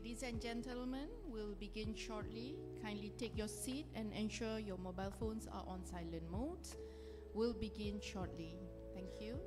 Ladies and gentlemen, we'll begin shortly. Kindly take your seat and ensure your mobile phones are on silent mode. We'll begin shortly. Thank you.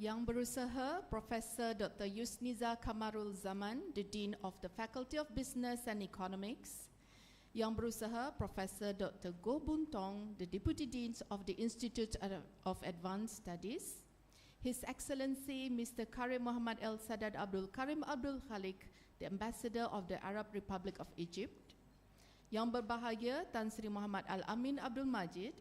Yang Berusaha Profesor Dr. Yusniza Kamarul Zaman, the Dean of the Faculty of Business and Economics. Yang Berusaha Profesor Dr. Goh Boon Tong, the Deputy Dean of the Institute of Advanced Studies. His Excellency Mr. Karim Muhammad El Sadad Abdul Karim Abdul Khalik, the Ambassador of the Arab Republic of Egypt. Yang Berbahagia Tan Sri Muhammad Al-Amin Abdul Majid,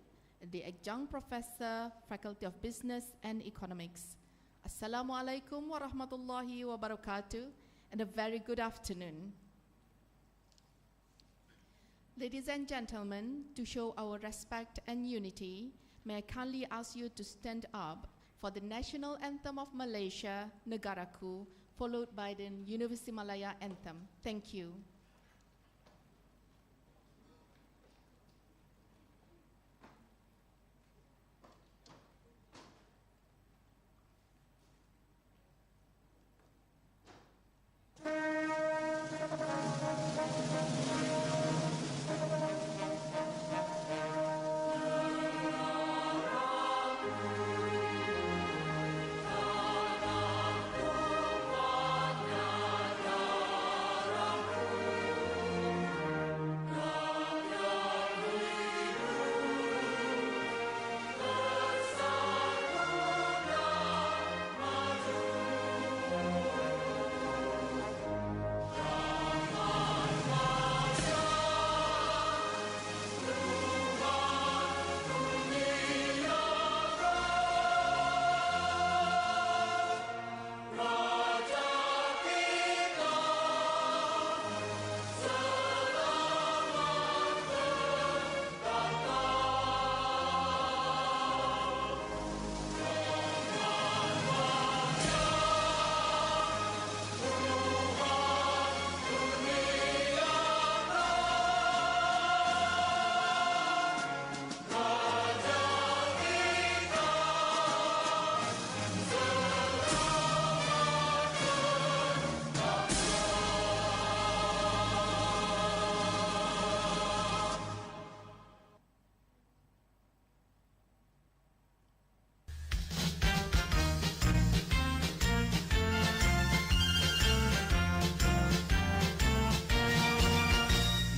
the Adjunct Professor, Faculty of Business and Economics. Assalamualaikum warahmatullahi wabarakatuh, and a very good afternoon. Ladies and gentlemen, to show our respect and unity, may I kindly ask you to stand up for the national anthem of Malaysia, Negaraku, followed by the Universiti Malaya anthem. Thank you.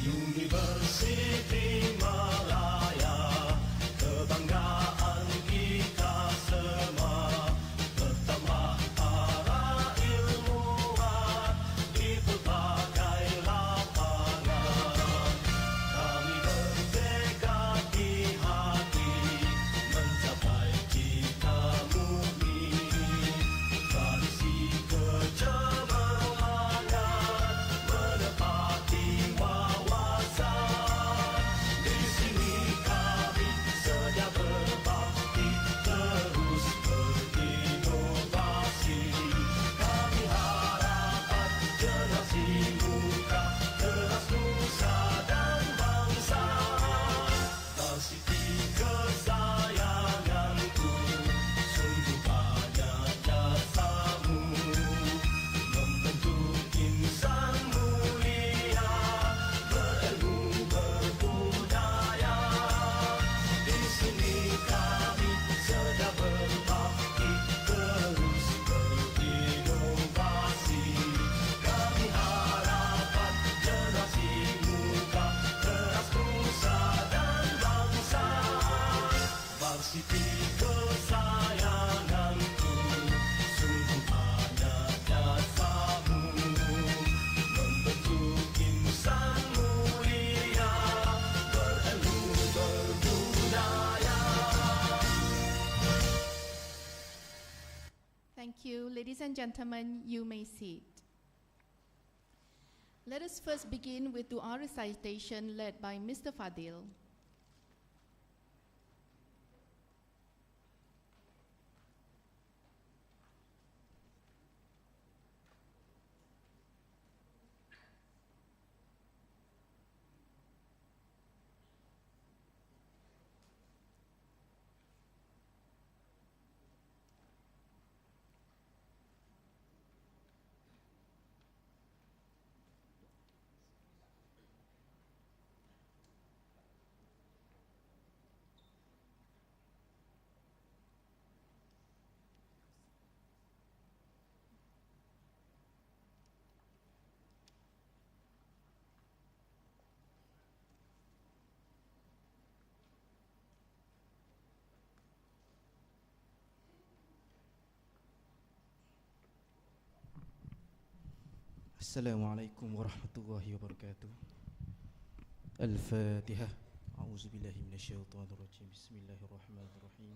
Universiti Malaya, kebanggaan kita semua, bertambah para ilmuwan di berbagai lapangan. Kami bertekad di hati mencapai cita murni, tradisi kecemerlangan menepati di sini kami sedia berbakti, terus berinovasi. Kami harapkan generasi muda, terus nusa dan bangsa. Varsity kesayanganku, sungguh banyak jasamu membentuk insan mulia, berilmu berbudaya. Di sini kami sedia berbakti, terus berinovasi. Kami harapkan generasi muda, teras nusa dan bangsa. Varsity kesayanganku, sungguh banyak jasamu membentuk insan mulia, berilmu berbudaya. Thank you. Ladies and gentlemen, you may sit. Let us first begin with dua recitation led by Mr. Fadil. السلام عليكم ورحمة الله وبركاته. الفاتحة. أعوذ بالله من الشيطان الرجيم. بسم الله الرحمن الرحيم.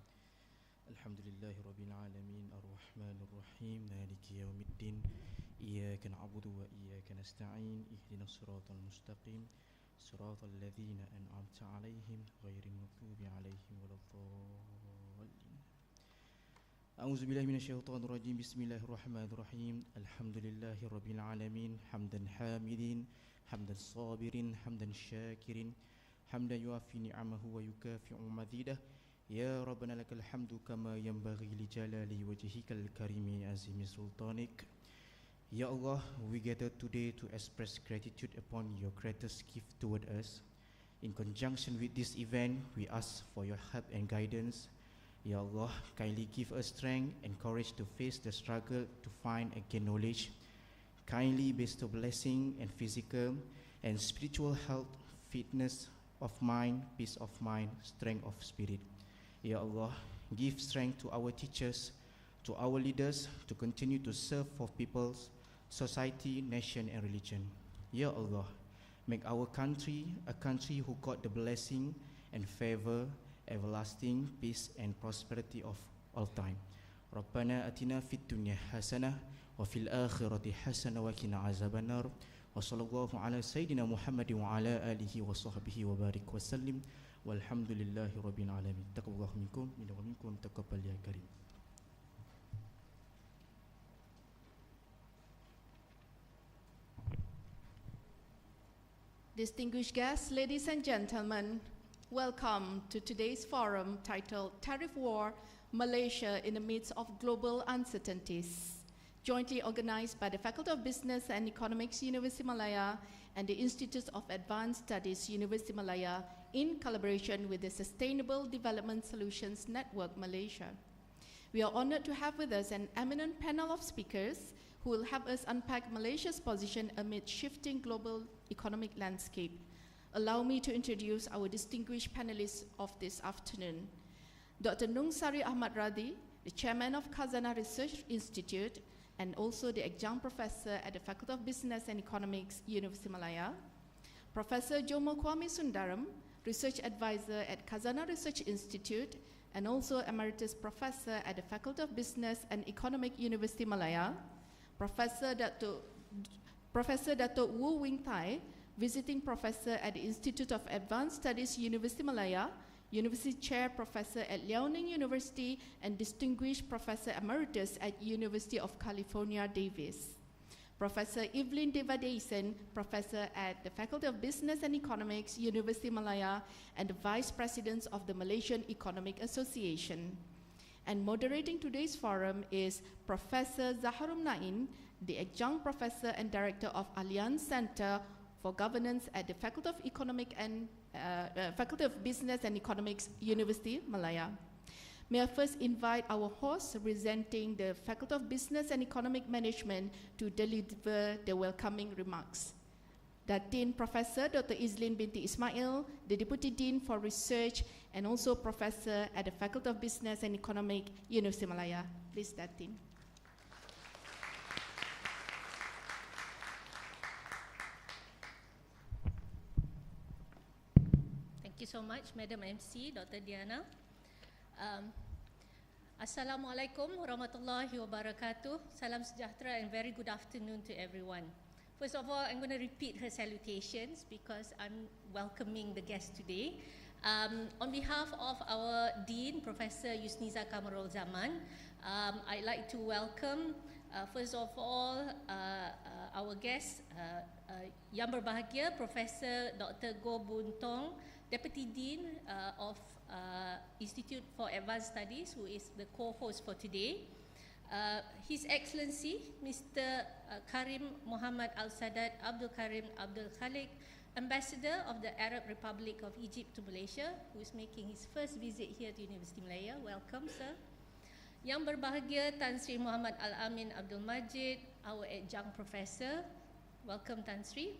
الحمد لله رب العالمين الرحمن الرحيم مالك يوم الدين إياك نعبد وإياك نستعين اهدنا الصراط المستقيم صراط الذين أنعمت عليهم غير المغضوب عليهم ولا الضالين. أعوذ بالله من الشيطان الرجيم. بسم الله الرحمن الرحيم. الحمد لله رب العالمين حمدا حامدين حمدا صابرين حمدا شاكرين حمدا يوافي نعمه ويكافئ مزيده. يا ربنا لك الحمد كما ينبغي لجلال وجهك الكريم عظيم سلطانك. Ya Allah, we gather today to express gratitude upon your greatest gift toward us. In conjunction with this event, we ask for your help and guidance. Ya Allah, kindly give us strength and courage to face the struggle to find and gain knowledge. Kindly bestow blessing and physical and spiritual health, fitness of mind, peace of mind, strength of spirit. Ya Allah, give strength to our teachers, to our leaders to continue to serve for peoples, society, nation and religion. Ya Allah, make our country a country who got the blessing and favor, everlasting peace and prosperity of all time. ربنا أتنا في الدنيا حسنة وفي الآخرة حسنة وقنا عذاب النار وصلى الله على سيدنا محمد وعلى آله وصحبه وبارك وسلم والحمد لله رب العالمين. تقبل الله منكم ومنكم تقبل يا كريم. Distinguished guests, ladies and gentlemen, welcome to today's forum titled Tariff War, Malaysia in the Midst of Global Uncertainties, jointly organized by the Faculty of Business and Economics, University Malaya, and the Institute of Advanced Studies, University Malaya, in collaboration with the Sustainable Development Solutions Network, Malaysia. We are honored to have with us an eminent panel of speakers who will help us unpack Malaysia's position amid shifting global economic landscape. Allow me to introduce our distinguished panelists of this afternoon. Dr. Nung Sari Ahmad Radhi, the chairman of Khazanah Research Institute and also the adjunct professor at the Faculty of Business and Economics, University Malaya. Professor Jomo Kwame Sundaram, research advisor at Khazanah Research Institute and also emeritus professor at the Faculty of Business and Economics, University Malaya. Professor Dato Wu Wing Tai, visiting professor at the Institute of Advanced Studies, University Malaya, University Chair Professor at Liaoning University, and Distinguished Professor Emeritus at University of California, Davis. Professor Evelyn Devadesan, Professor at the Faculty of Business and Economics, University Malaya, and the Vice President of the Malaysian Economic Association. And moderating today's forum is Professor Zaharum Nain, the Adjunct Professor and Director of Allianz Center for Governance at the Faculty of Business and Economics, University Malaya. May I first invite our host representing the Faculty of Business and Economic Management to deliver the welcoming remarks. Datin Professor Dr. Izlin binti Ismail, the Deputy Dean for Research and also Professor at the Faculty of Business and Economics, University Malaya. Please, Datin. Thank you so much, Madam MC, Dr. Diana. Assalamualaikum warahmatullahi wabarakatuh. Salam sejahtera and very good afternoon to everyone. First of all, I'm going to repeat her salutations because I'm welcoming the guest today. On behalf of our Dean, Professor Yusniza Kamarul Zaman, I'd like to welcome, first of all, our guest, yang berbahagia, Professor Dr. Goh Boon Tong, Deputy Dean of Institute for Advanced Studies, who is the co-host for today. His Excellency, Mr. Karim Muhammad Al-Sadat Abdul Karim Abdul Khalik, Ambassador of the Arab Republic of Egypt to Malaysia, who is making his first visit here to University Malaya. Welcome, sir. Yang berbahagia Tan Sri Muhammad Al-Amin Abdul Majid, our adjunct professor. Welcome, Tan Sri.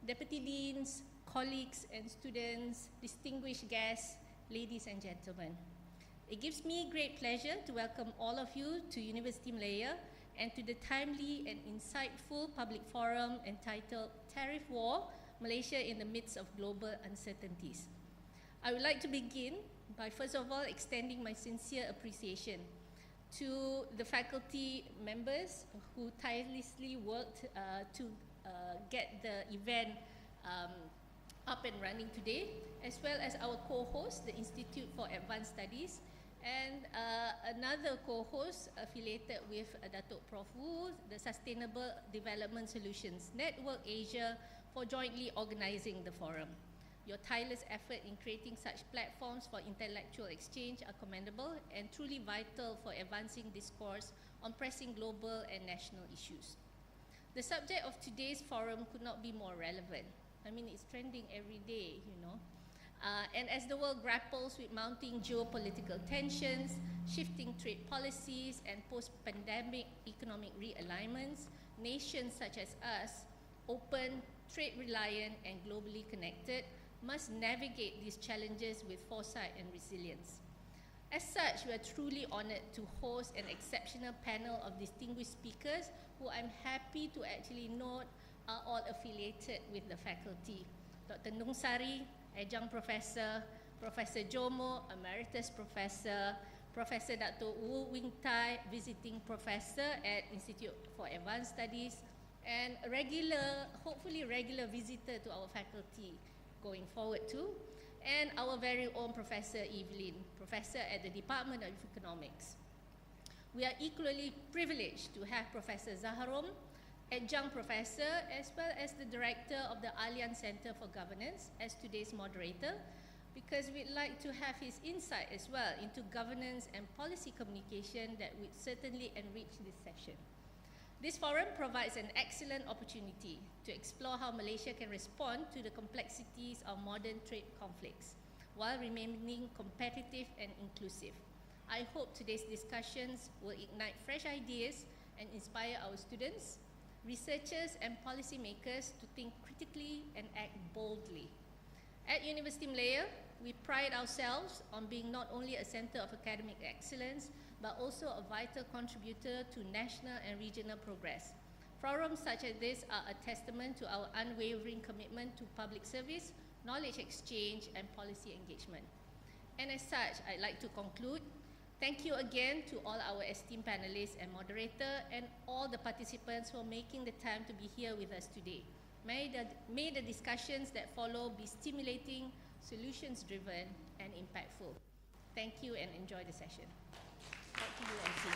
Deputy Deans, colleagues and students, distinguished guests, ladies and gentlemen. It gives me great pleasure to welcome all of you to University Malaya and to the timely and insightful public forum entitled Tariff War, Malaysia in the Midst of Global Uncertainties. I would like to begin by first of all extending my sincere appreciation to the faculty members who tirelessly worked to get the event up and running today, as well as our co-host, the Institute for Advanced Studies, and another co-host affiliated with Datuk Prof. Wu, the Sustainable Development Solutions Network Asia, for jointly organizing the forum. Your tireless effort in creating such platforms for intellectual exchange are commendable and truly vital for advancing discourse on pressing global and national issues. The subject of today's forum could not be more relevant. I mean, it's trending every day, you know. And as the world grapples with mounting geopolitical tensions, shifting trade policies, and post-pandemic economic realignments, nations such as us, open, trade-reliant, and globally connected, must navigate these challenges with foresight and resilience. As such, we are truly honored to host an exceptional panel of distinguished speakers who I'm happy to actually note are all affiliated with the faculty. Dr. Nung Sari, Adjunct Professor, Professor Jomo, Emeritus Professor, Professor Dr. Wu Wing Tai, Visiting Professor at Institute for Advanced Studies, and a regular, hopefully regular visitor to our faculty going forward too, and our very own Professor Evelyn, Professor at the Department of Economics. We are equally privileged to have Professor Zaharom, Adjunct Professor, as well as the Director of the Allianz Center for Governance as today's moderator, because we'd like to have his insight as well into governance and policy communication that would certainly enrich this session. This forum provides an excellent opportunity to explore how Malaysia can respond to the complexities of modern trade conflicts while remaining competitive and inclusive. I hope today's discussions will ignite fresh ideas and inspire our students, researchers, and policymakers to think critically and act boldly. At Universiti Malaya, we pride ourselves on being not only a center of academic excellence, but also a vital contributor to national and regional progress. Forums such as this are a testament to our unwavering commitment to public service, knowledge exchange, and policy engagement. And as such, I'd like to conclude. Thank you again to all our esteemed panelists and moderator, and all the participants for making the time to be here with us today. May the discussions that follow be stimulating, solutions-driven, and impactful. Thank you and enjoy the session. Back to you, MC.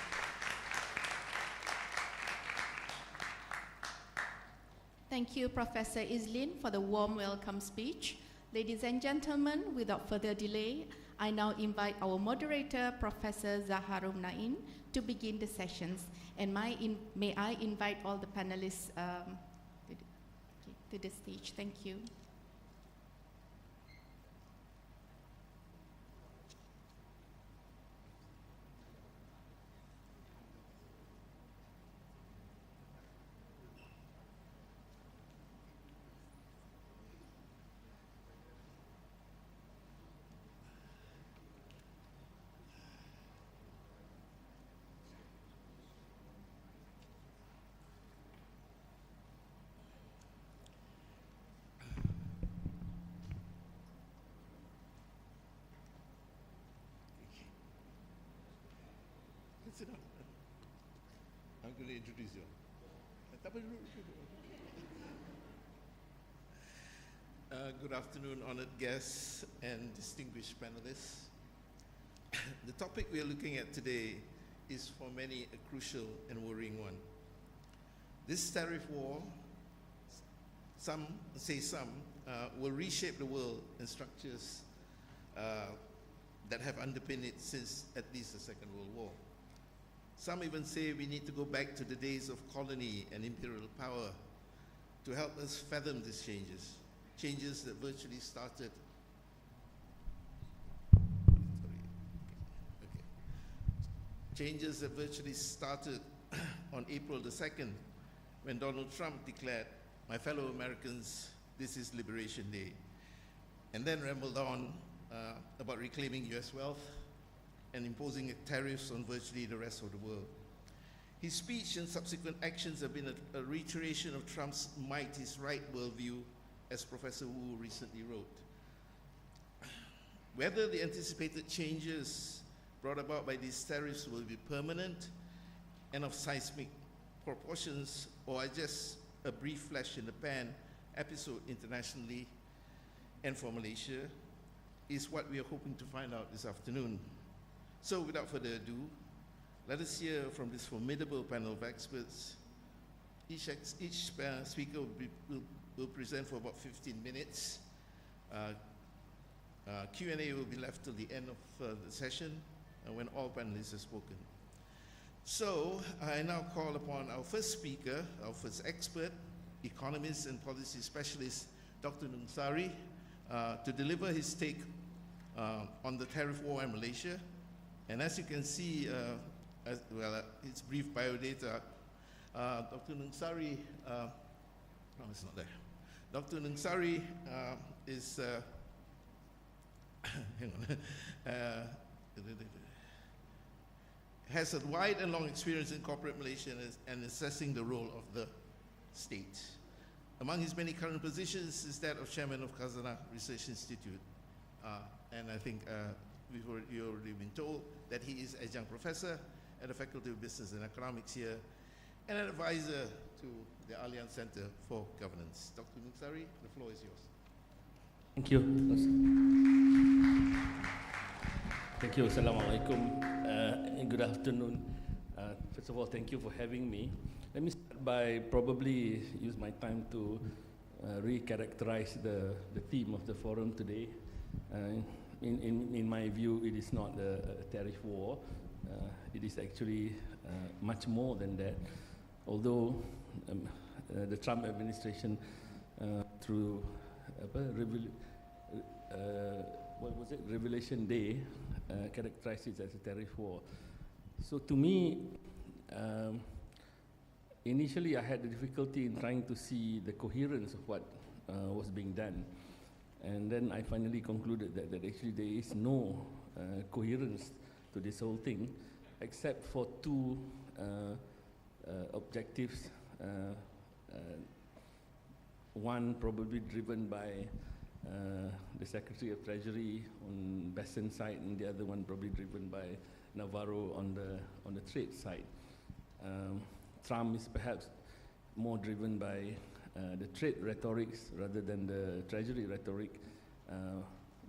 Thank you, Professor Islin, for the warm welcome speech. Ladies and gentlemen, without further delay, I now invite our moderator, Professor Zaharom Naim, to begin the sessions. And may I invite all the panelists to the stage. Thank you. Sit down. I'm going to introduce you. Good afternoon, honored guests and distinguished panelists. The topic we are looking at today is for many a crucial and worrying one. This tariff war, some say will reshape the world and structures that have underpinned it since at least the Second World War. Some even say we need to go back to the days of colony and imperial power to help us fathom these changes that virtually started. Changes that virtually started on April the 2nd, when Donald Trump declared, "My fellow Americans, this is Liberation Day," and then rambled on about reclaiming US wealth and imposing tariffs on virtually the rest of the world. His speech and subsequent actions have been a reiteration of Trump's might is right worldview, as Professor Wu recently wrote. Whether the anticipated changes brought about by these tariffs will be permanent and of seismic proportions, or are just a brief flash in the pan episode internationally and for Malaysia, is what we are hoping to find out this afternoon. So without further ado, let us hear from this formidable panel of experts. Each speaker will present for about 15 minutes. Q&A will be left till the end of the session when all panelists have spoken. So I now call upon our first speaker, our first expert, economist and policy specialist, Dr. Nung Sari, to deliver his take on the tariff war in Malaysia. And as you can see, his brief biodata, Dr. Nung Sari, no, it's not there. Dr. Nung Sari is, hang on, has a wide and long experience in corporate Malaysia and assessing the role of the state. Among his many current positions is that of chairman of Khazanah Research Institute. And I think you've already been told that he is adjunct professor at the Faculty of Business and Economics here and an advisor to the Allianz Center for Governance. Dr. Nuksari, the floor is yours. Thank you. Thank you. Assalamualaikum and good afternoon. First of all, thank you for having me. Let me start by probably use my time to re-characterize the theme of the forum today. In my view, it is not a tariff war. It is actually much more than that. Although the Trump administration, through Revelation Day, characterized it as a tariff war. So to me, initially I had the difficulty in trying to see the coherence of what was being done. And then I finally concluded that actually there is no coherence to this whole thing, except for two objectives. One probably driven by the Secretary of Treasury on Besant's side, and the other one probably driven by Navarro on the trade side. Trump is perhaps more driven by the trade rhetorics rather than the Treasury rhetoric.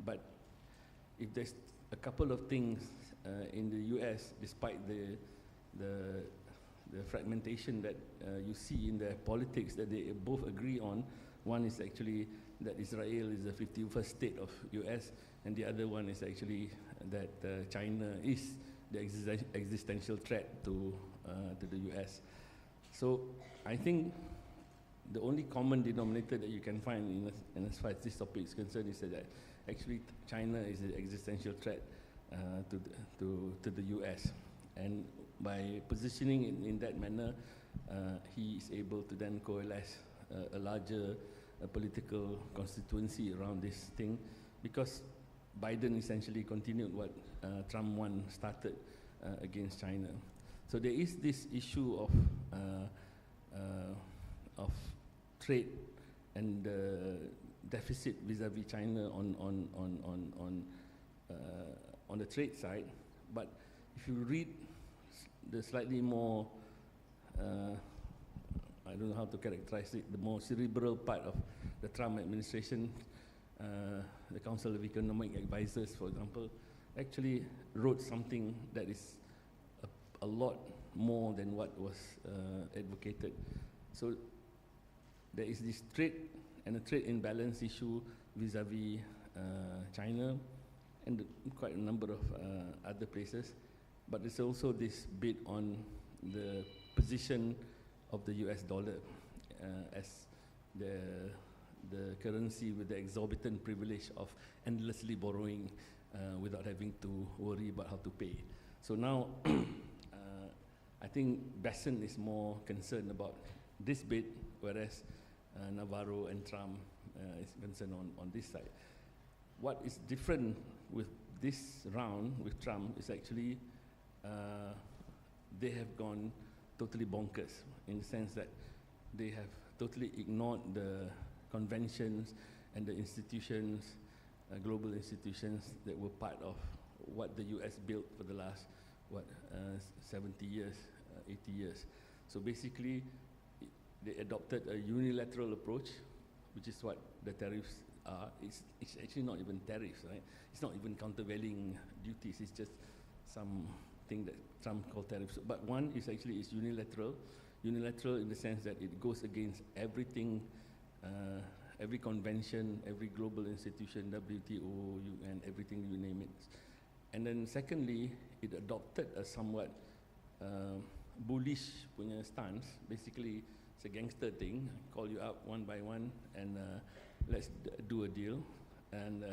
But if there's a couple of things in the US, despite the fragmentation that you see in their politics that they both agree on, one is actually that Israel is the 51st state of US, and the other one is actually that China is the existential threat to the US. So I think the only common denominator that you can find in as far as this topic is concerned is that actually China is the existential threat to the US. And by positioning it in that manner, he is able to then coalesce a larger political constituency around this thing, because Biden essentially continued what Trump one started against China. So there is this issue of trade and deficit vis-a-vis China on the trade side. But if you read the slightly more, I don't know how to characterize it, the more cerebral part of the Trump administration, the Council of Economic Advisors, for example, actually wrote something that is a lot more than what was advocated. So there is this trade and a trade imbalance issue vis-a-vis China and quite a number of other places. But there's also this bit on the position of the US dollar as the currency with the exorbitant privilege of endlessly borrowing without having to worry about how to pay. So now, I think Besant is more concerned about this bit, whereas Navarro and Trump is concerned on this side. What is different with this round with Trump is actually they have gone totally bonkers in the sense that they have totally ignored the conventions and the institutions, global institutions that were part of what the US built for the last, 70 years, 80 years. So basically, they adopted a unilateral approach, which is what the tariffs are. It's actually not even tariffs, right? It's not even countervailing duties. It's just something that Trump called tariffs. But one is actually is unilateral. Unilateral in the sense that it goes against everything, every convention, every global institution, WTO, UN, everything you name it. And then secondly, it adopted a somewhat bullish punya stance. Basically, it's a gangster thing. Call you up one by one and let's do a deal. And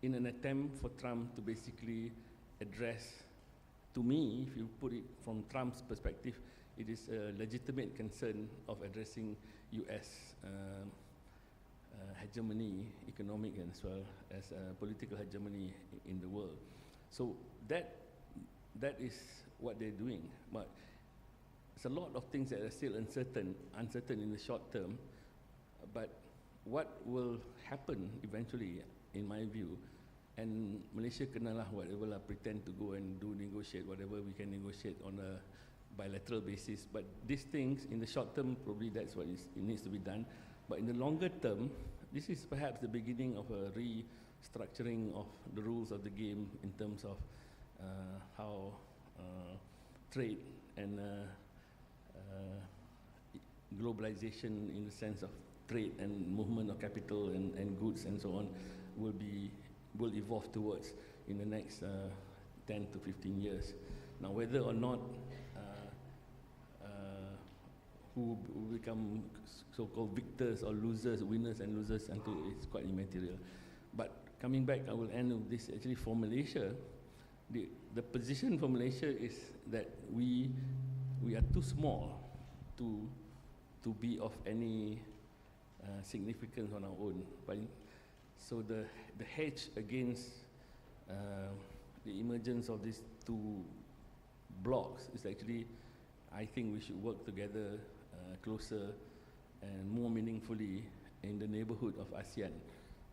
in an attempt for Trump to basically address, to me, if you put it from Trump's perspective, it is a legitimate concern of addressing US hegemony, economic as well as political hegemony in the world. So that is what they're doing. But there's a lot of things that are still uncertain in the short term. But what will happen eventually, in my view, and Malaysia kenalah whatever lah, pretend to go and do negotiate whatever we can negotiate on a bilateral basis. But these things, in the short term, probably that's what it needs to be done. But in the longer term, this is perhaps the beginning of a restructuring of the rules of the game in terms of how trade and globalization, in the sense of trade and movement of capital and goods and so on, will evolve towards in the next 10 to 15 years. Now, whether or not who become so-called victors or losers, winners and losers, until it's quite immaterial. But coming back, I will end with this. Actually, for Malaysia, the position for Malaysia is that we are too small to be of any significance on our own. But so the hedge against the emergence of these two blocks is actually, I think we should work together closer and more meaningfully in the neighborhood of ASEAN.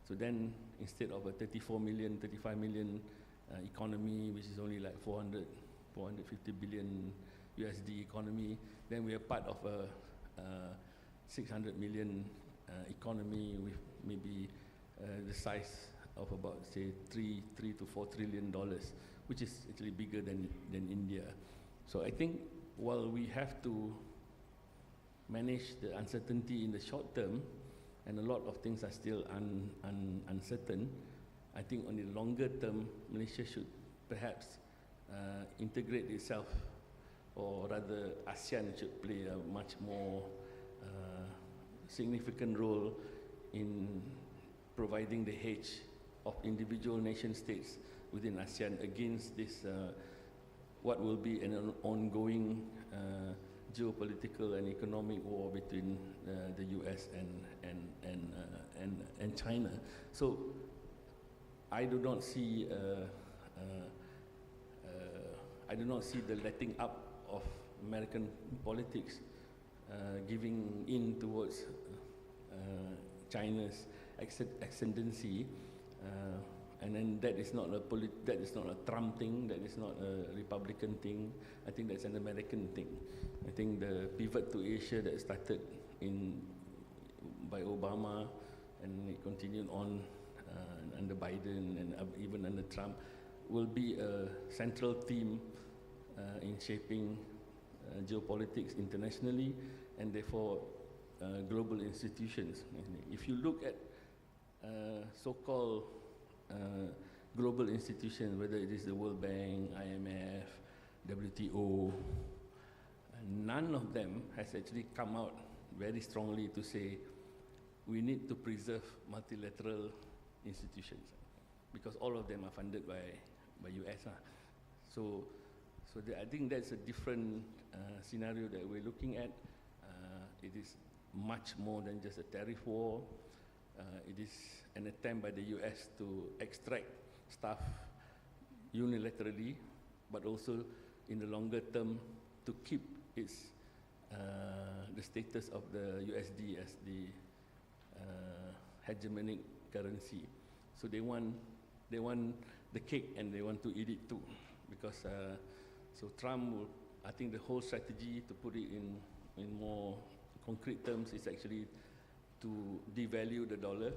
So then, instead of a 35 million economy, which is only like 450 billion USD economy, then we are part of a 600 million economy with maybe the size of about, say, $3 to $4 trillion, which is actually bigger than India. So I think while we have to manage the uncertainty in the short term, and a lot of things are still uncertain, I think on the longer term, Malaysia should perhaps integrate itself, or rather ASEAN should play a much more significant role in providing the hedge of individual nation states within ASEAN against this what will be an ongoing geopolitical and economic war between the US and China. So I do not see the letting up of American politics giving in towards China's ascendancy, and then that is not a Trump thing, that is not a Republican thing. I think that's an American thing. I think the pivot to Asia that started by Obama and it continued on under Biden and even under Trump will be a central theme in shaping geopolitics internationally, and therefore global institutions. If you look at so-called global institutions, whether it is the World Bank, IMF, WTO, none of them has actually come out very strongly to say we need to preserve multilateral institutions, because all of them are funded by US. So I think that's a different scenario that we're looking at. It is much more than just a tariff war. It is an attempt by the US to extract stuff unilaterally, but also in the longer term to keep its the status of the USD as the hegemonic currency. So they want the cake and they want to eat it too, because so Trump will, I think the whole strategy, to put it in more concrete terms, is actually to devalue the dollar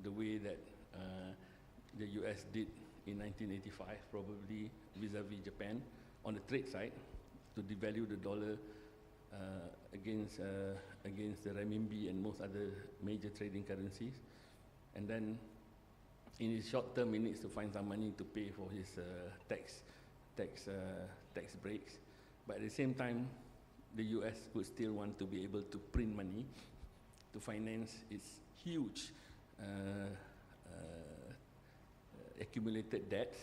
the way that the US did in 1985, probably vis-a-vis Japan on the trade side, to devalue the dollar against the renminbi and most other major trading currencies. And then in his short term, he needs to find some money to pay for his tax breaks. But at the same time, the US would still want to be able to print money to finance its huge accumulated debts,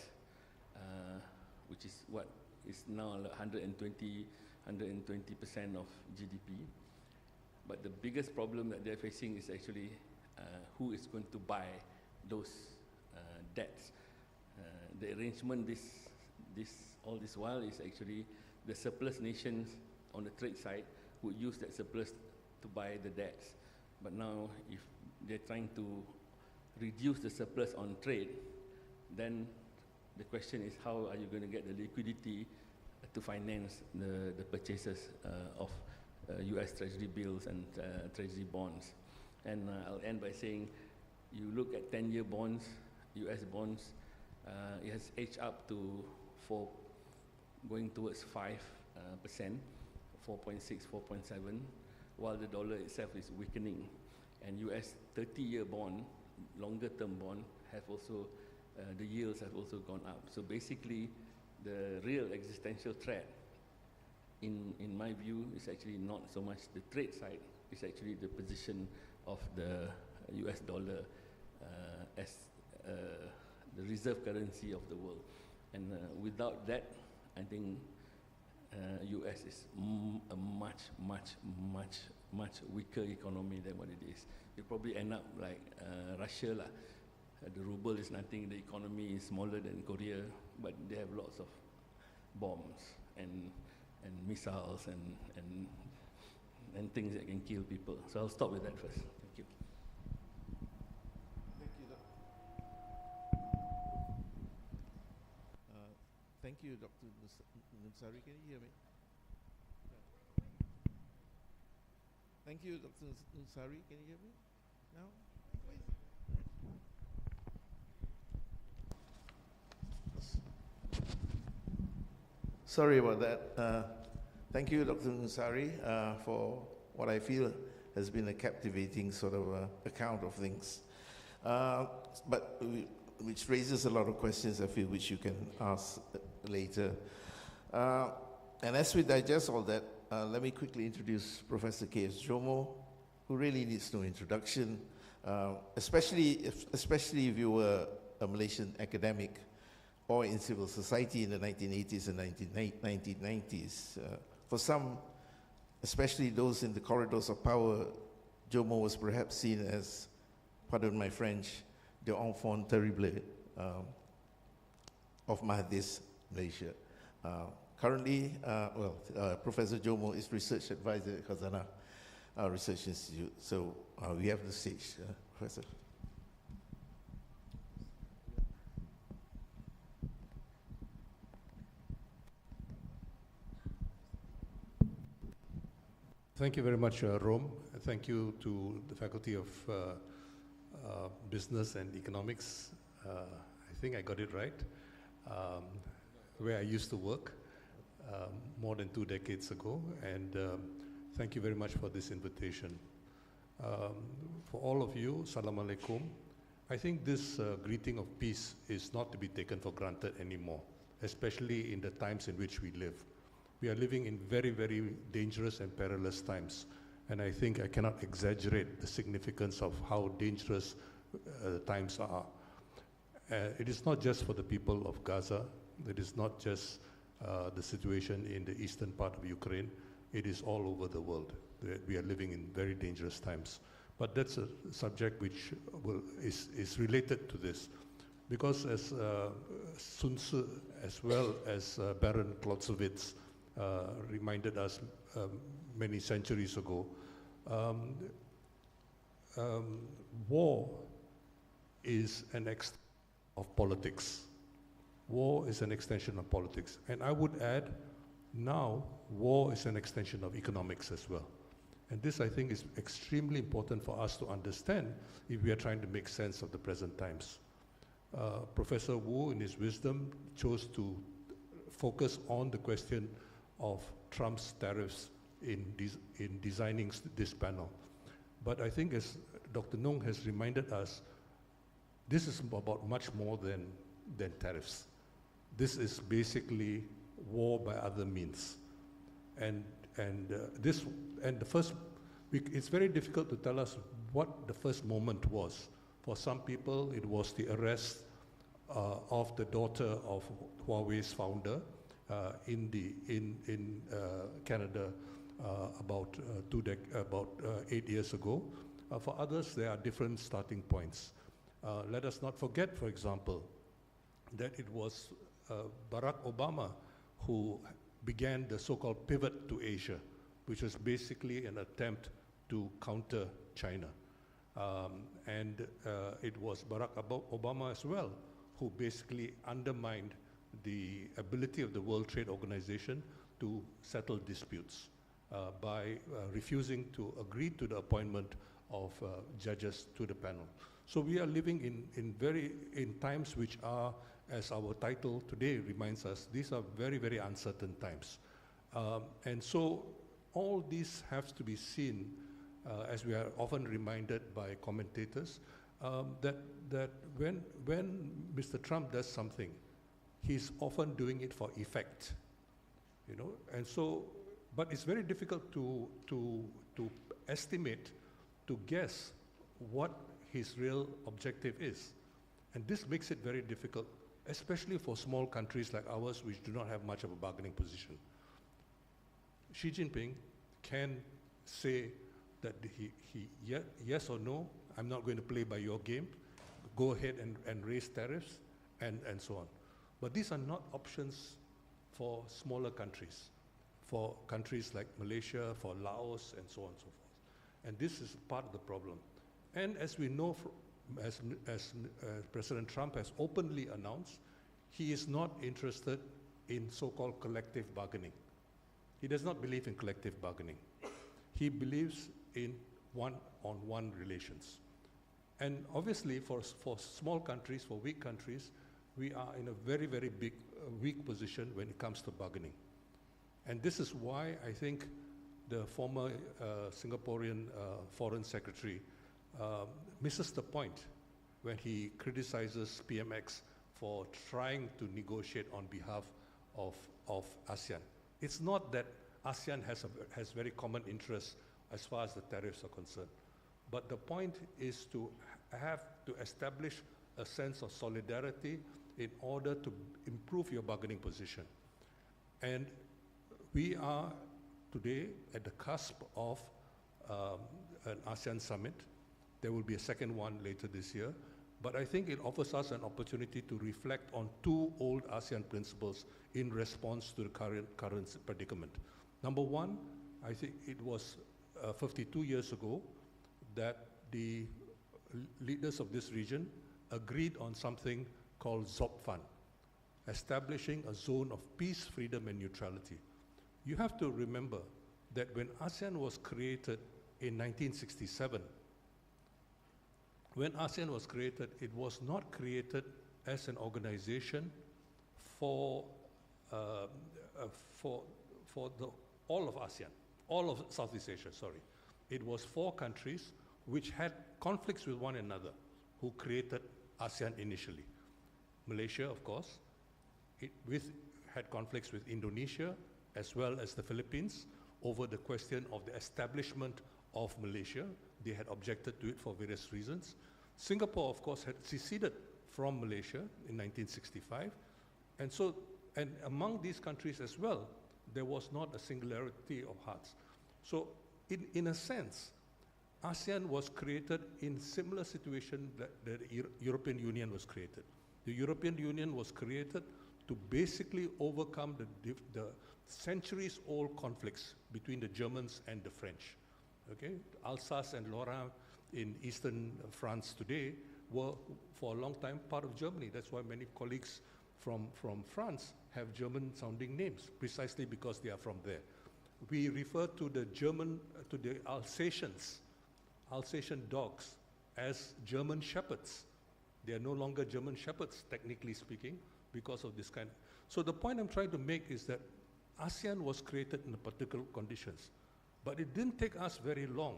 which is what is now 120% of GDP. But the biggest problem that they're facing is actually who is going to buy those debts. The arrangement all this while is actually the surplus nations on the trade side would use that surplus to buy the debts. But now, if they're trying to reduce the surplus on trade, then the question is, how are you going to get the liquidity to finance the purchases of US Treasury bills and Treasury bonds? And I'll end by saying, you look at 10-year bonds, US bonds, it has edged up to going towards 5%, 4.6, 4.7, while the dollar itself is weakening. And US 30-year bond, longer term bond, have also, the yields have also gone up. So basically, the real existential threat, in my view, is actually not so much the trade side, it's actually the position of the US dollar as the reserve currency of the world. And without that, I think US is a much weaker economy than what it is. You probably end up like Russia lah. The ruble is nothing, the economy is smaller than Korea, but they have lots of bombs and missiles and things that can kill people. So I'll stop with that first. Thank you. Thank you, Dr. Nunsari. Can you hear me? Thank you, Dr. Nunsari. Can you hear me now? Sorry about that. Thank you, Dr. Nunsari, for what I feel has been a captivating sort of account of things. Which raises a lot of questions, I feel, which you can ask later. And as we digest all that, let me quickly introduce Professor K.S. Jomo, who really needs no introduction, especially if you were a Malaysian academic or in civil society in the 1980s and 1990s. For some, especially those in the corridors of power, Jomo was perhaps seen as, pardon my French, the enfant terrible of Mahathir's Malaysia. Currently, Professor Jomo is research advisor at Khazanah Research Institute. So we have the stage, Professor. Thank you very much, Rom. Thank you to the Faculty of Business and Economics. I think I got it right, where I used to work more than 2 decades ago. And thank you very much for this invitation. For all of you, Salam Alaikum. I think this greeting of peace is not to be taken for granted anymore, especially in the times in which we live. We are living in very, very dangerous and perilous times. And I think I cannot exaggerate the significance of how dangerous the times are. It is not just for the people of Gaza. It is not just the situation in the eastern part of Ukraine. It is all over the world. We are living in very dangerous times. But that's a subject which is related to this. Because as Sun Tzu, as well as Baron Clausewitz reminded us many centuries ago, war is an extension of politics. War is an extension of politics. And I would add, now, war is an extension of economics as well. And this, I think, is extremely important for us to understand if we are trying to make sense of the present times. Professor Wu, in his wisdom, chose to focus on the question of Trump's tariffs in designing this panel. But I think, as Dr. Nong has reminded us, this is about much more than tariffs. This is basically war by other means. It's very difficult to tell us what the first moment was. For some people, it was the arrest of the daughter of Huawei's founder in Canada about 8 years ago. For others, there are different starting points. Let us not forget, for example, that it was Barack Obama who began the so-called pivot to Asia, which was basically an attempt to counter China. It was Barack Obama as well who basically undermined the ability of the World Trade Organization to settle disputes by refusing to agree to the appointment of judges to the panel. So we are living in times which are, as our title today reminds us, these are very, very uncertain times. And so all these have to be seen, as we are often reminded by commentators, that when Mr. Trump does something, he's often doing it for effect, you know. And so, but it's very difficult to estimate, to guess what his real objective is. And this makes it very difficult, especially for small countries like ours, which do not have much of a bargaining position. Xi Jinping can say that yes or no, I'm not going to play by your game, go ahead and raise tariffs, and so on. But these are not options for smaller countries, for countries like Malaysia, for Laos, and so on and so forth. And this is part of the problem. And as we know, as President Trump has openly announced, he is not interested in so-called collective bargaining. He does not believe in collective bargaining. He believes in one-on-one relations. And obviously, for small countries, for weak countries, we are in a very, very weak position when it comes to bargaining. And this is why I think the former Singaporean Foreign Secretary misses the point when he criticizes PMX for trying to negotiate on behalf of ASEAN. It's not that ASEAN has very common interests as far as the tariffs are concerned, but the point is to have to establish a sense of solidarity in order to improve your bargaining position. And we are today at the cusp of an ASEAN summit. There will be a second one later this year, but I think it offers us an opportunity to reflect on two old ASEAN principles in response to the current predicament. Number one, I think it was 52 years ago that the leaders of this region agreed on something called ZOPFAN, establishing a zone of peace, freedom, and neutrality. You have to remember that when ASEAN was created in 1967, when ASEAN was created, it was not created as an organization for all of ASEAN, all of Southeast Asia, sorry. It was 4 countries which had conflicts with one another who created ASEAN initially. Malaysia, of course, had conflicts with Indonesia as well as the Philippines over the question of the establishment of Malaysia. They had objected to it for various reasons. Singapore, of course, had seceded from Malaysia in 1965. And among these countries as well, there was not a singularity of hearts. So in a sense, ASEAN was created in similar situation that the European Union was created. The European Union was created to basically overcome the centuries-old conflicts between the Germans and the French. Okay? Alsace and Lorraine in eastern France today were, for a long time, part of Germany. That's why many colleagues from France have German-sounding names, precisely because they are from there. We refer to the Alsatian dogs, as German shepherds. They are no longer German shepherds, technically speaking, because of this kind. So the point I'm trying to make is that ASEAN was created in particular conditions, but it didn't take us very long.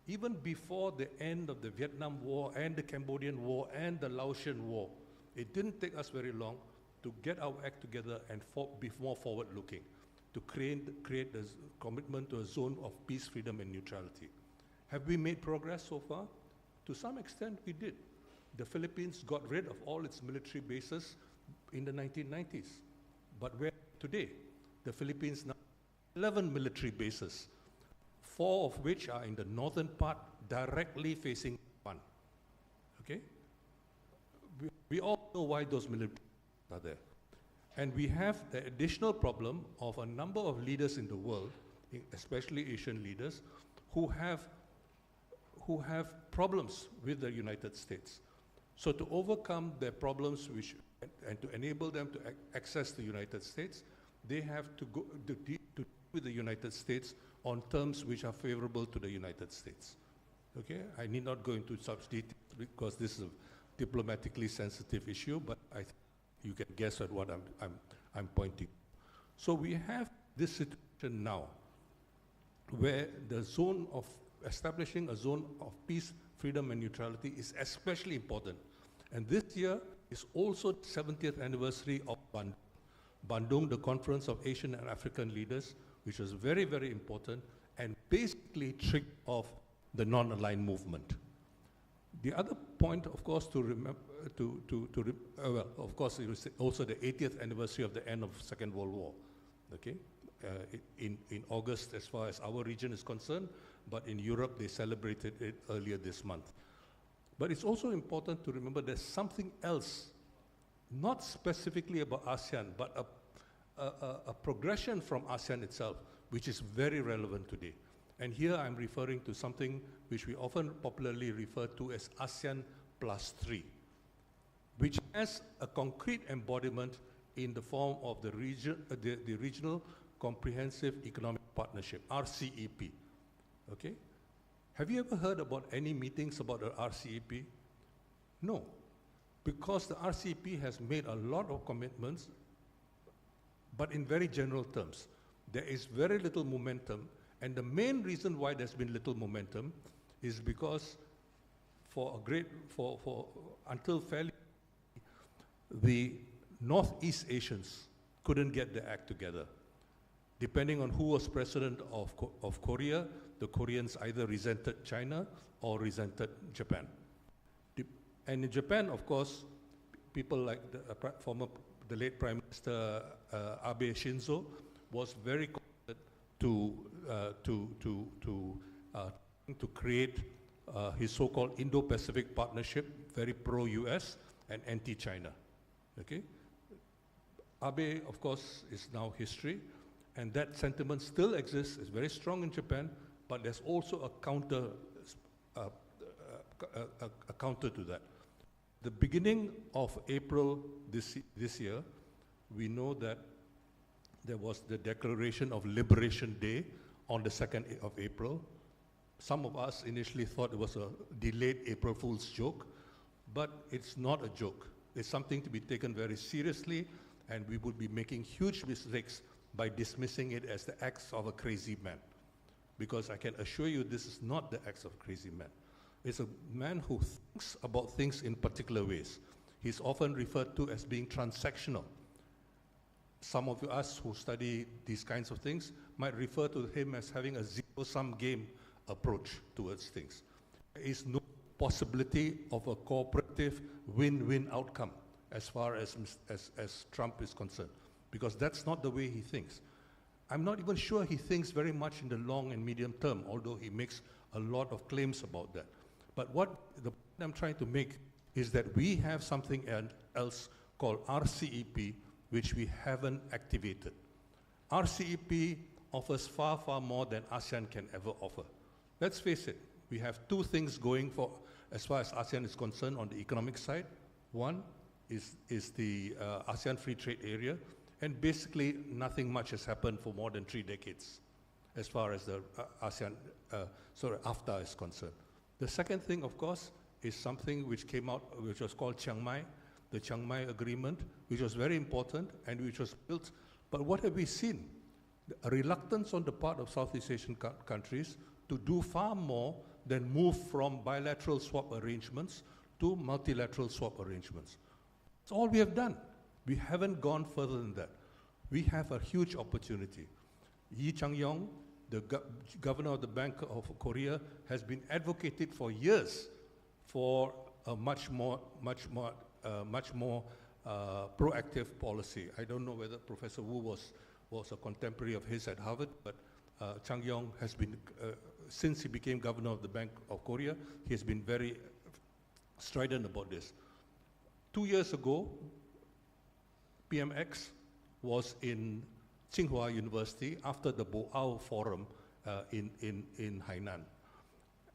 Even before the end of the Vietnam War and the Cambodian War and the Laotian War, it didn't take us very long to get our act together and be more forward-looking, to create a commitment to a zone of peace, freedom, and neutrality. Have we made progress so far? To some extent, we did. The Philippines got rid of all its military bases in the 1990s. But where today? The Philippines now have 11 military bases, 4 of which are in the northern part, directly facing Japan. Okay? We all know why those military bases are there. And we have the additional problem of a number of leaders in the world, especially Asian leaders, who have problems with the United States. So to overcome their problems and to enable them to access the United States, they have to go to deal with the United States on terms which are favorable to the United States. Okay, I need not go into such details because this is a diplomatically sensitive issue, but I think you can guess at what I'm pointing. So we have this situation now where the zone of establishing a zone of peace, freedom, and neutrality is especially important. And this year is also the 70th anniversary of Bandung. Bandung, the Conference of Asian and African Leaders, which was very, very important and basically triggered off the non-aligned movement. The other point, of course, to remember, well, of course, it was also the 80th anniversary of the end of the Second World War, okay? In August, as far as our region is concerned, but in Europe, they celebrated it earlier this month. But it's also important to remember there's something else, not specifically about ASEAN, but a progression from ASEAN itself, which is very relevant today. And here I'm referring to something which we often popularly refer to as ASEAN +3, which has a concrete embodiment in the form of the Regional Comprehensive Economic Partnership, RCEP. Okay? Have you ever heard about any meetings about the RCEP? No, because the RCEP has made a lot of commitments, but in very general terms. There is very little momentum, and the main reason why there's been little momentum is because until fairly, the Northeast Asians couldn't get their act together. Depending on who was president of Korea, the Koreans either resented China or resented Japan. And in Japan, of course, people like the late Prime Minister Abe Shinzo was very committed to create his so-called Indo-Pacific Partnership, very pro-US and anti-China. Okay? Abe, of course, is now history, and that sentiment still exists. It's very strong in Japan, but there's also a counter to that. The beginning of April this year, we know that there was the declaration of Liberation Day on the 2nd of April. Some of us initially thought it was a delayed April Fool's joke, but it's not a joke. It's something to be taken very seriously, and we would be making huge mistakes by dismissing it as the acts of a crazy man. Because I can assure you this is not the acts of a crazy man. It's a man who thinks about things in particular ways. He's often referred to as being transactional. Some of us who study these kinds of things might refer to him as having a zero-sum game approach towards things. There is no possibility of a cooperative win-win outcome as far as Trump is concerned, because that's not the way he thinks. I'm not even sure he thinks very much in the long and medium term, although he makes a lot of claims about that. But what the point I'm trying to make is that we have something else called RCEP, which we haven't activated. RCEP offers far, far more than ASEAN can ever offer. Let's face it, we have two things going for, as far as ASEAN is concerned, on the economic side. One is the ASEAN Free Trade Area, and basically nothing much has happened for more than 3 decades as far as the AFTA is concerned. The second thing, of course, is something which came out, which was called Chiang Mai, the Chiang Mai Agreement, which was very important and which was built. But what have we seen? A reluctance on the part of Southeast Asian countries to do far more than move from bilateral swap arrangements to multilateral swap arrangements. That's all we have done. We haven't gone further than that. We have a huge opportunity. Yi Chang-yong, the governor of the Bank of Korea, has been advocated for years for a much more proactive policy. I don't know whether Professor Wu was a contemporary of his at Harvard, but Chang-yong has been, since he became governor of the Bank of Korea, he has been very strident about this. 2 years ago, PMX was in Tsinghua University after the Boao Forum in Hainan.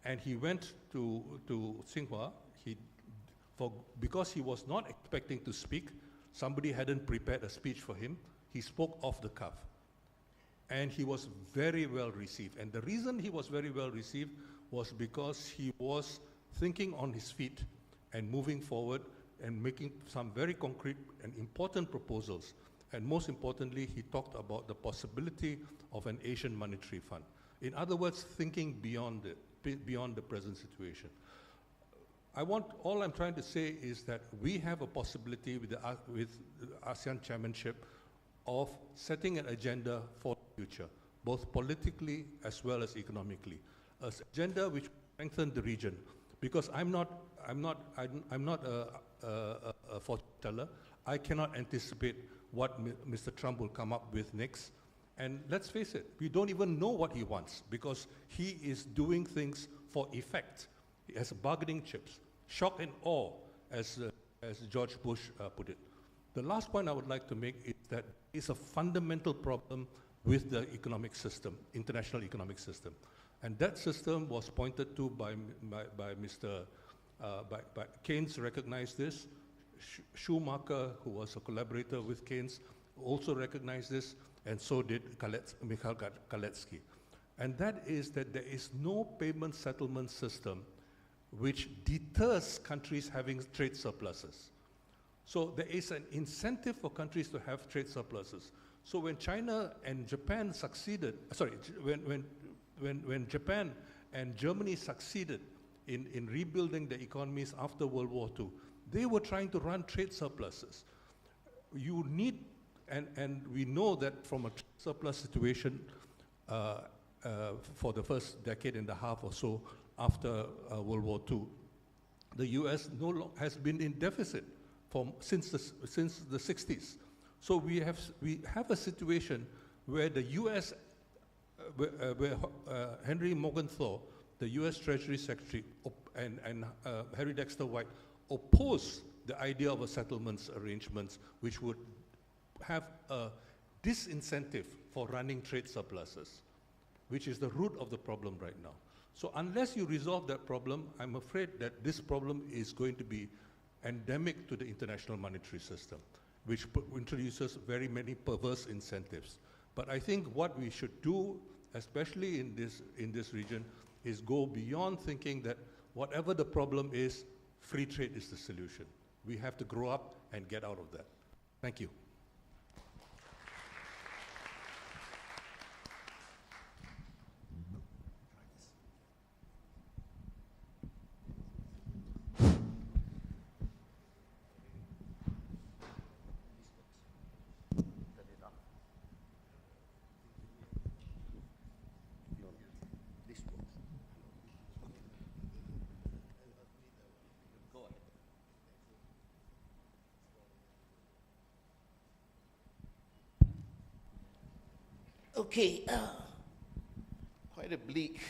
And he went to Tsinghua. Because he was not expecting to speak, somebody hadn't prepared a speech for him, he spoke off the cuff. And he was very well received. And the reason he was very well received was because he was thinking on his feet and moving forward and making some very concrete and important proposals. And most importantly, he talked about the possibility of an Asian monetary fund. In other words, thinking beyond the present situation. All I'm trying to say is that we have a possibility with the ASEAN chairmanship of setting an agenda for the future, both politically as well as economically. An agenda which will strengthen the region. Because I'm not a fortune teller. I cannot anticipate what Mr. Trump will come up with next. And let's face it, we don't even know what he wants because he is doing things for effect. He has bargaining chips, shock and awe, as George Bush put it. The last point I would like to make is that it's a fundamental problem with the economic system, international economic system. And that system was pointed to by Keynes recognized this. Schumacher, who was a collaborator with Keynes, also recognized this, and so did Mikhail Galetsky. And that is that there is no payment settlement system which deters countries having trade surpluses. So there is an incentive for countries to have trade surpluses. So when China and Japan succeeded, when Japan and Germany succeeded in rebuilding the economies after World War II, they were trying to run trade surpluses. You need, and we know that from a trade surplus situation for the first decade and a half or so after World War II, the US has been in deficit since the 60s. So we have a situation where the US, where Henry Morgenthau, the US Treasury Secretary, and Harry Dexter White opposed the idea of a settlements arrangements which would have a disincentive for running trade surpluses, which is the root of the problem right now. So unless you resolve that problem, I'm afraid that this problem is going to be endemic to the international monetary system, which introduces very many perverse incentives. But I think what we should do, especially in this region, is go beyond thinking that whatever the problem is, free trade is the solution. We have to grow up and get out of that. Thank you. Okay, quite a bleak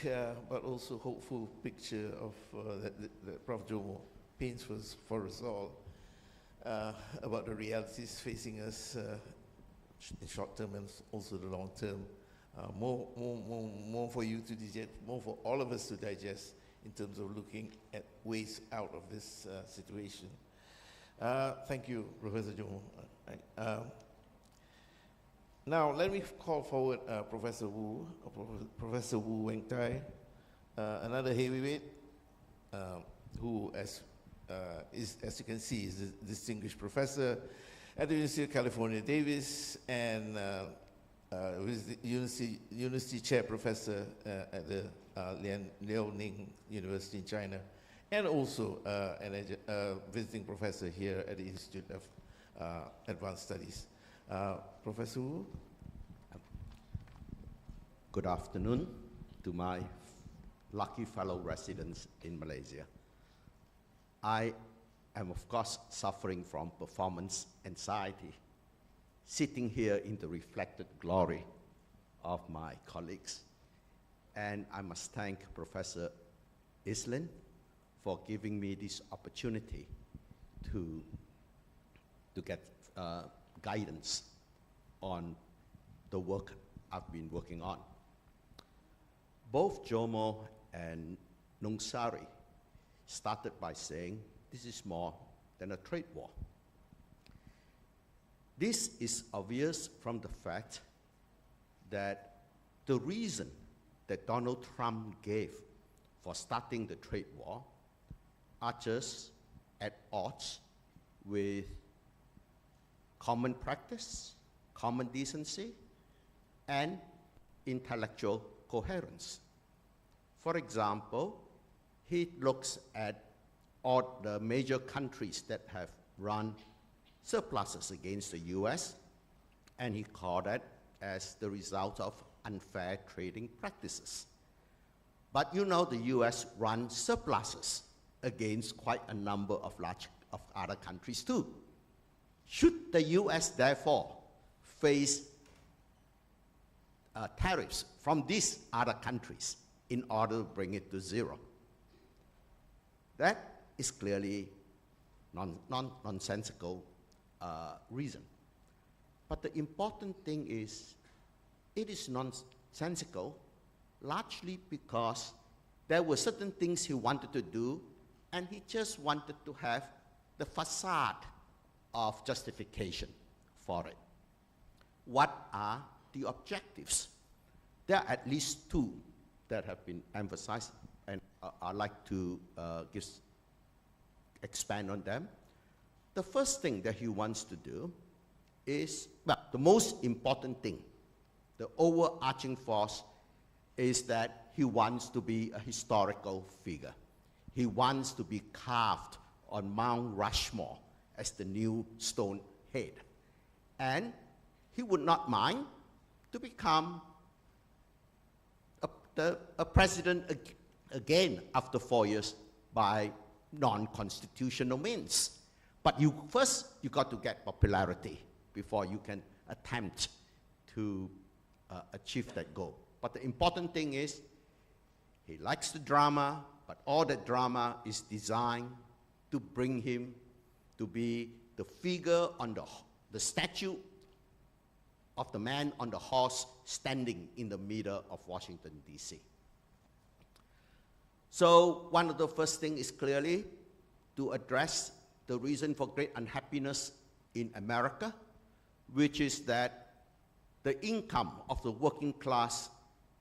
but also hopeful picture of that Prof. Jomo pains for us all about the realities facing us in short term and also the long term. More for you to digest, more for all of us to digest in terms of looking at ways out of this situation. Thank you, Professor Jomo. Now, let me call forward Professor Wu, Professor Wu Weng Tai, another heavyweight, who, as you can see, is a distinguished professor at the University of California, Davis, and who is the University Chair Professor at the Liaoning University in China, and also a visiting professor here at the Institute of Advanced Studies. Professor Wu? Good afternoon to my lucky fellow residents in Malaysia. I am, of course, suffering from performance anxiety, sitting here in the reflected glory of my colleagues. And I must thank Professor Islin for giving me this opportunity to get guidance on the work I've been working on. Both Jomo and Nungsari started by saying this is more than a trade war. This is obvious from the fact that the reason that Donald Trump gave for starting the trade war are just at odds with common practice, common decency, and intellectual coherence. For example, he looks at all the major countries that have run surpluses against the US, and he called that as the result of unfair trading practices. But you know the US run surpluses against quite a number of other countries too. Should the US therefore face tariffs from these other countries in order to bring it to zero? That is clearly nonsensical reason. But the important thing is, it is nonsensical largely because there were certain things he wanted to do, and he just wanted to have the facade of justification for it. What are the objectives? There are at least two that have been emphasized, and I'd like to expand on them. The first thing that he wants to do is, well, the most important thing, the overarching force, is that he wants to be a historical figure. He wants to be carved on Mount Rushmore as the new stone head. And he would not mind to become a president again after 4 years by non-constitutional means. But you got to get popularity before you can attempt to achieve that goal. But the important thing is, he likes the drama, but all that drama is designed to bring him to be the figure on the statue of the man on the horse standing in the middle of Washington, D.C. So one of the first things is clearly to address the reason for great unhappiness in America, which is that the income of the working class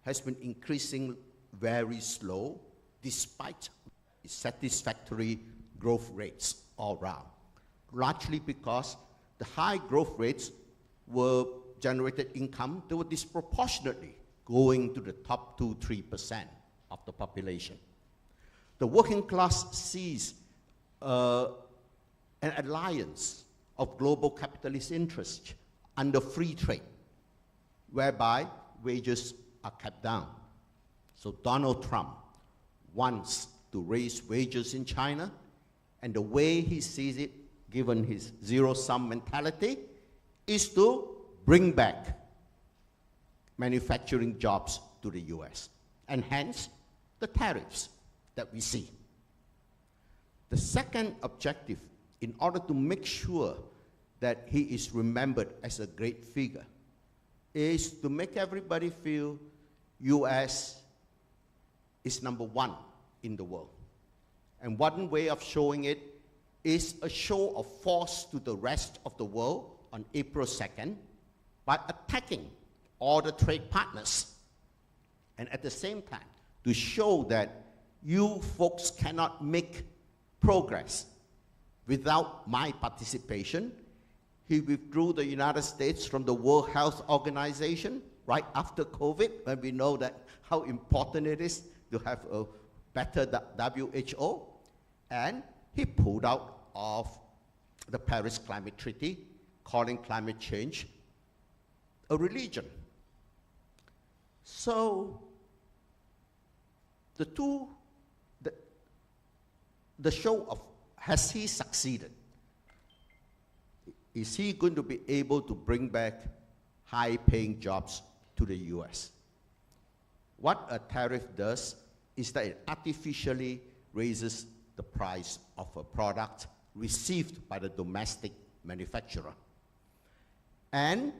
has been increasing very slow despite satisfactory growth rates all around, largely because the high growth rates were generated income that were disproportionately going to the top 2-3% of the population. The working class sees an alliance of global capitalist interests under free trade, whereby wages are kept down. So Donald Trump wants to raise wages in China, and the way he sees it, given his zero-sum mentality, is to bring back manufacturing jobs to the US, and hence the tariffs that we see. The second objective, in order to make sure that he is remembered as a great figure, is to make everybody feel US is #1 in the world. And one way of showing it is a show of force to the rest of the world on April 2nd by attacking all the trade partners. And at the same time, to show that you folks cannot make progress without my participation, he withdrew the United States from the World Health Organization right after COVID, when we know that how important it is to have a better WHO, and he pulled out of the Paris Climate Treaty, calling climate change a religion. So the show of, has he succeeded? Is he going to be able to bring back high-paying jobs to the US? What a tariff does is that it artificially raises the price of a product received by the domestic manufacturer. And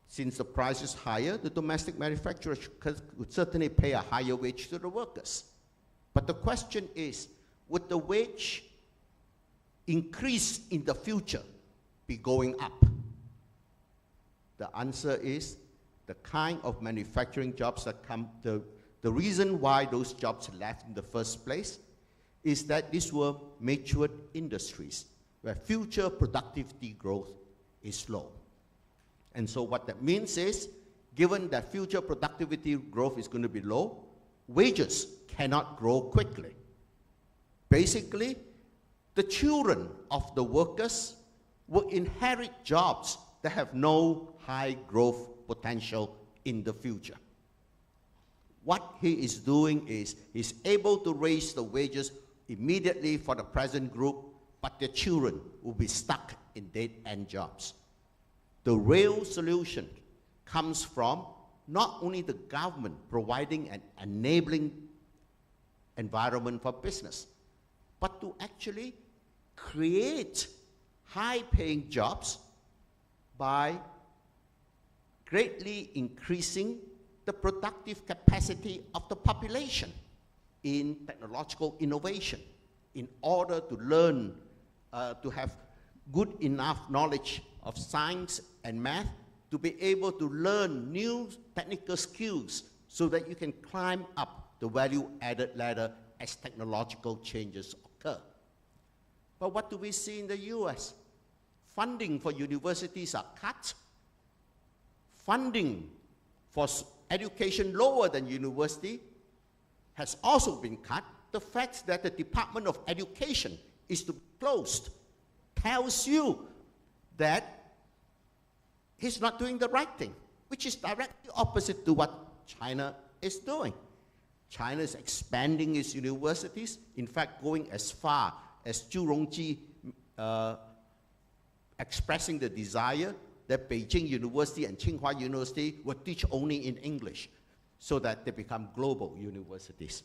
since the price is higher, the domestic manufacturer would certainly pay a higher wage to the workers. But the question is, would the wage increase in the future be going up? The answer is the kind of manufacturing jobs that come, the reason why those jobs left in the first place is that these were matured industries where future productivity growth is low. And so what that means is, given that future productivity growth is going to be low, wages cannot grow quickly. Basically, the children of the workers will inherit jobs that have no high growth potential in the future. What he is doing is he's able to raise the wages immediately for the present group, but their children will be stuck in dead-end jobs. The real solution comes from not only the government providing an enabling environment for business, but to actually create high-paying jobs by greatly increasing the productive capacity of the population in technological innovation in order to learn, to have good enough knowledge of science and math to be able to learn new technical skills so that you can climb up the value-added ladder as technological changes occur. But what do we see in the US? Funding for universities are cut. Funding for education lower than university has also been cut. The fact that the Department of Education is to be closed tells you that he's not doing the right thing, which is directly opposite to what China is doing. China is expanding its universities, in fact going as far as Zhu Rongji expressing the desire that Beijing University and Tsinghua University will teach only in English so that they become global universities.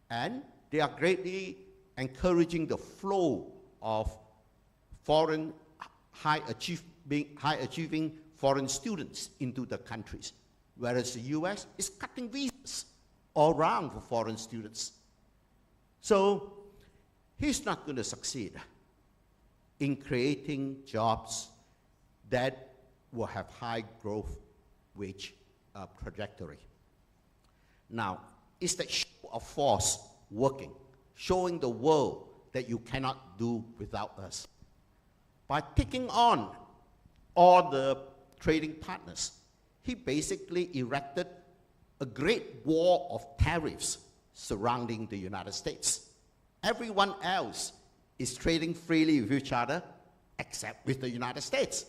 And they are greatly encouraging the flow of foreign high-achieving foreign students into the countries, whereas the US is cutting visas all around for foreign students. So he's not going to succeed in creating jobs that will have high growth wage trajectory. Now, is that show of force working, showing the world that you cannot do without us? By taking on all the trading partners, he basically erected a great wall of tariffs surrounding the United States. Everyone else is trading freely with each other except with the United States.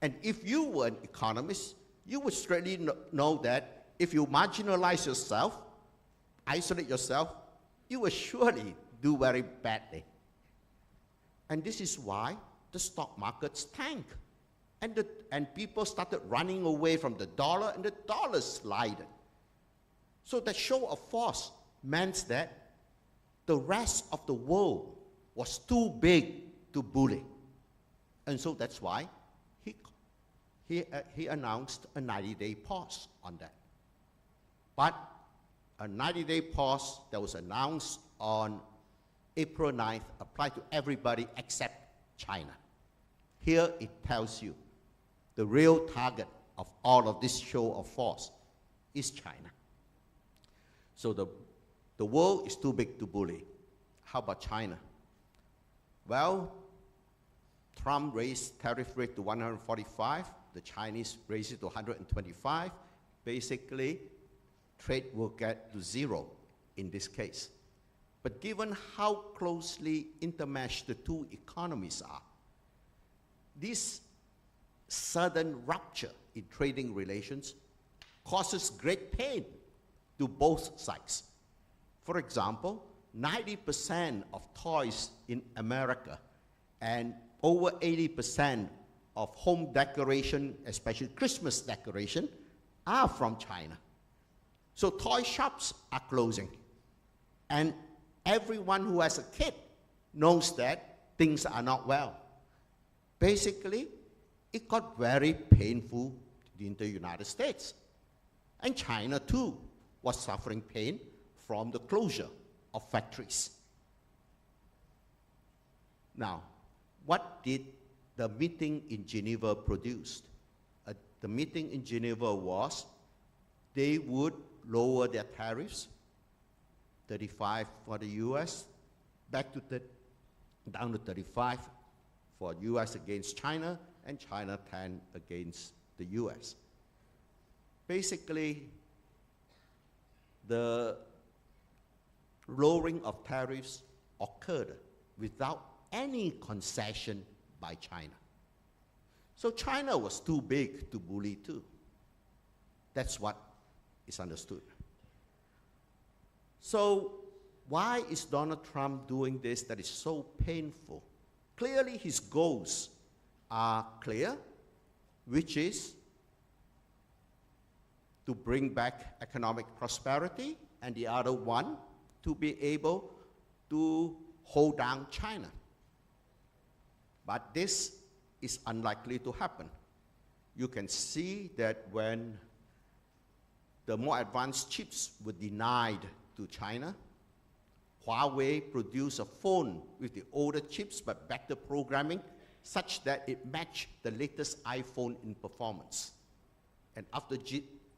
And if you were an economist, you would straightly know that if you marginalize yourself, isolate yourself, you will surely do very badly. And this is why the stock markets tank. And people started running away from the dollar, and the dollar slided. So the show of force meant that the rest of the world was too big to bully. And so that's why he announced a 90-day pause on that. But a 90-day pause that was announced on April 9th applied to everybody except China. Here it tells you the real target of all of this show of force is China. So the world is too big to bully. How about China? Well, Trump raised tariff rate to 145. The Chinese raised it to 125. Basically, trade will get to zero in this case. But given how closely intermeshed the two economies are, this sudden rupture in trading relations causes great pain to both sides. For example, 90% of toys in America and over 80% of home decoration, especially Christmas decoration, are from China. So toy shops are closing. And everyone who has a kid knows that things are not well. Basically, it got very painful in the United States. And China, too, was suffering pain from the closure of factories. Now, what did the meeting in Geneva produce? The meeting in Geneva was they would lower their tariffs, 35 for the US, down to 35 for US against China, and China 10 against the US. Basically, the lowering of tariffs occurred without any concession by China. So China was too big to bully too. That's what is understood. So why is Donald Trump doing this that is so painful? Clearly his goals are clear, which is to bring back economic prosperity, and the other one, to be able to hold down China. But this is unlikely to happen. You can see that when the more advanced chips were denied to China, Huawei produced a phone with the older chips but better programming such that it matched the latest iPhone in performance. And after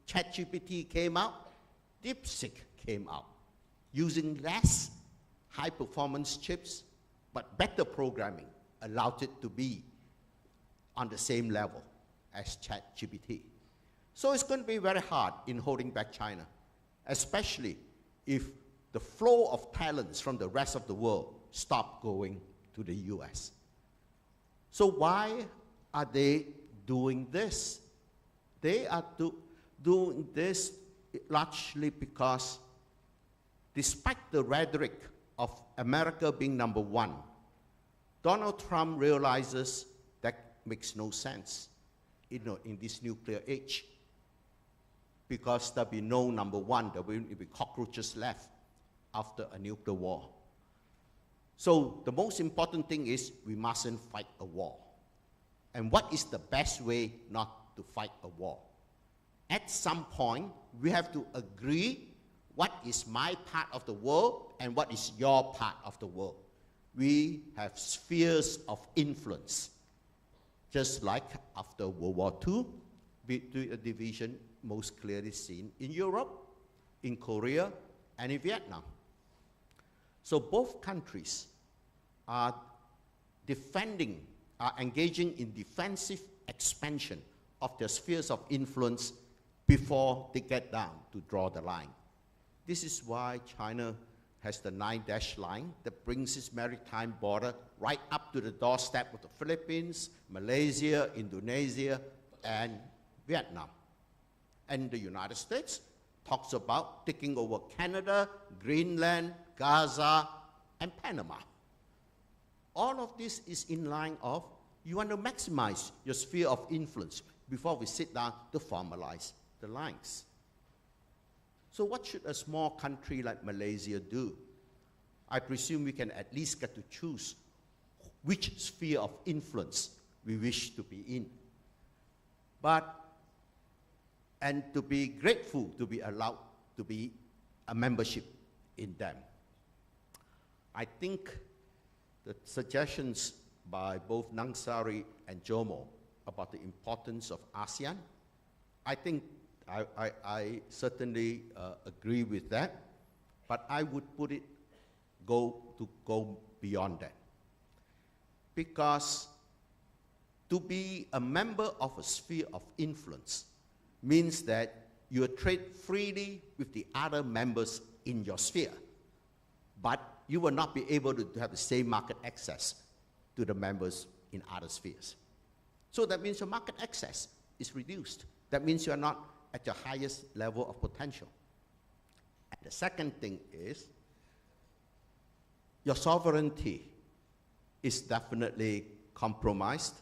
ChatGPT came out, DeepSeek came out, using less high-performance chips but better programming allowed it to be on the same level as ChatGPT. So it's going to be very hard in holding back China, especially if the flow of talents from the rest of the world stop going to the US. So why are they doing this? They are doing this largely because despite the rhetoric of America being number one, Donald Trump realizes that makes no sense in this nuclear age, because there'll be no number one, there will be cockroaches left after a nuclear war. So the most important thing is we mustn't fight a war. And what is the best way not to fight a war? At some point, we have to agree what is my part of the world and what is your part of the world. We have spheres of influence, just like after World War II, between a division most clearly seen in Europe, in Korea, and in Vietnam. So both countries are engaging in defensive expansion of their spheres of influence before they get down to draw the line. This is why China has the 9-dash line that brings its maritime border right up to the doorstep of the Philippines, Malaysia, Indonesia, and Vietnam. And the United States talks about taking over Canada, Greenland, Gaza, and Panama. All of this is in line of you want to maximize your sphere of influence before we sit down to formalize the lines. So what should a small country like Malaysia do? I presume we can at least get to choose which sphere of influence we wish to be in. And to be grateful to be allowed to be a membership in them. I think the suggestions by both Nangsari and Jomo about the importance of ASEAN, I think I certainly agree with that, but I would put it go beyond that. Because to be a member of a sphere of influence means that you trade freely with the other members in your sphere, but you will not be able to have the same market access to the members in other spheres. So that means your market access is reduced. That means you are not at your highest level of potential. And the second thing is, your sovereignty is definitely compromised,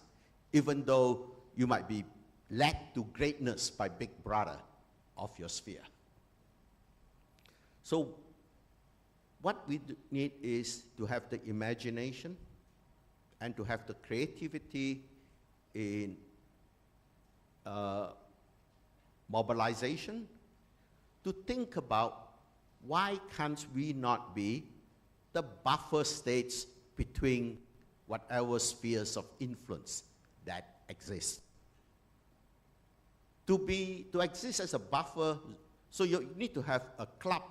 even though you might be led to greatness by Big Brother of your sphere. So what we need is to have the imagination and to have the creativity in mobilization to think about why can't we not be the buffer states between whatever spheres of influence that exist. To exist as a buffer, so you need to have a club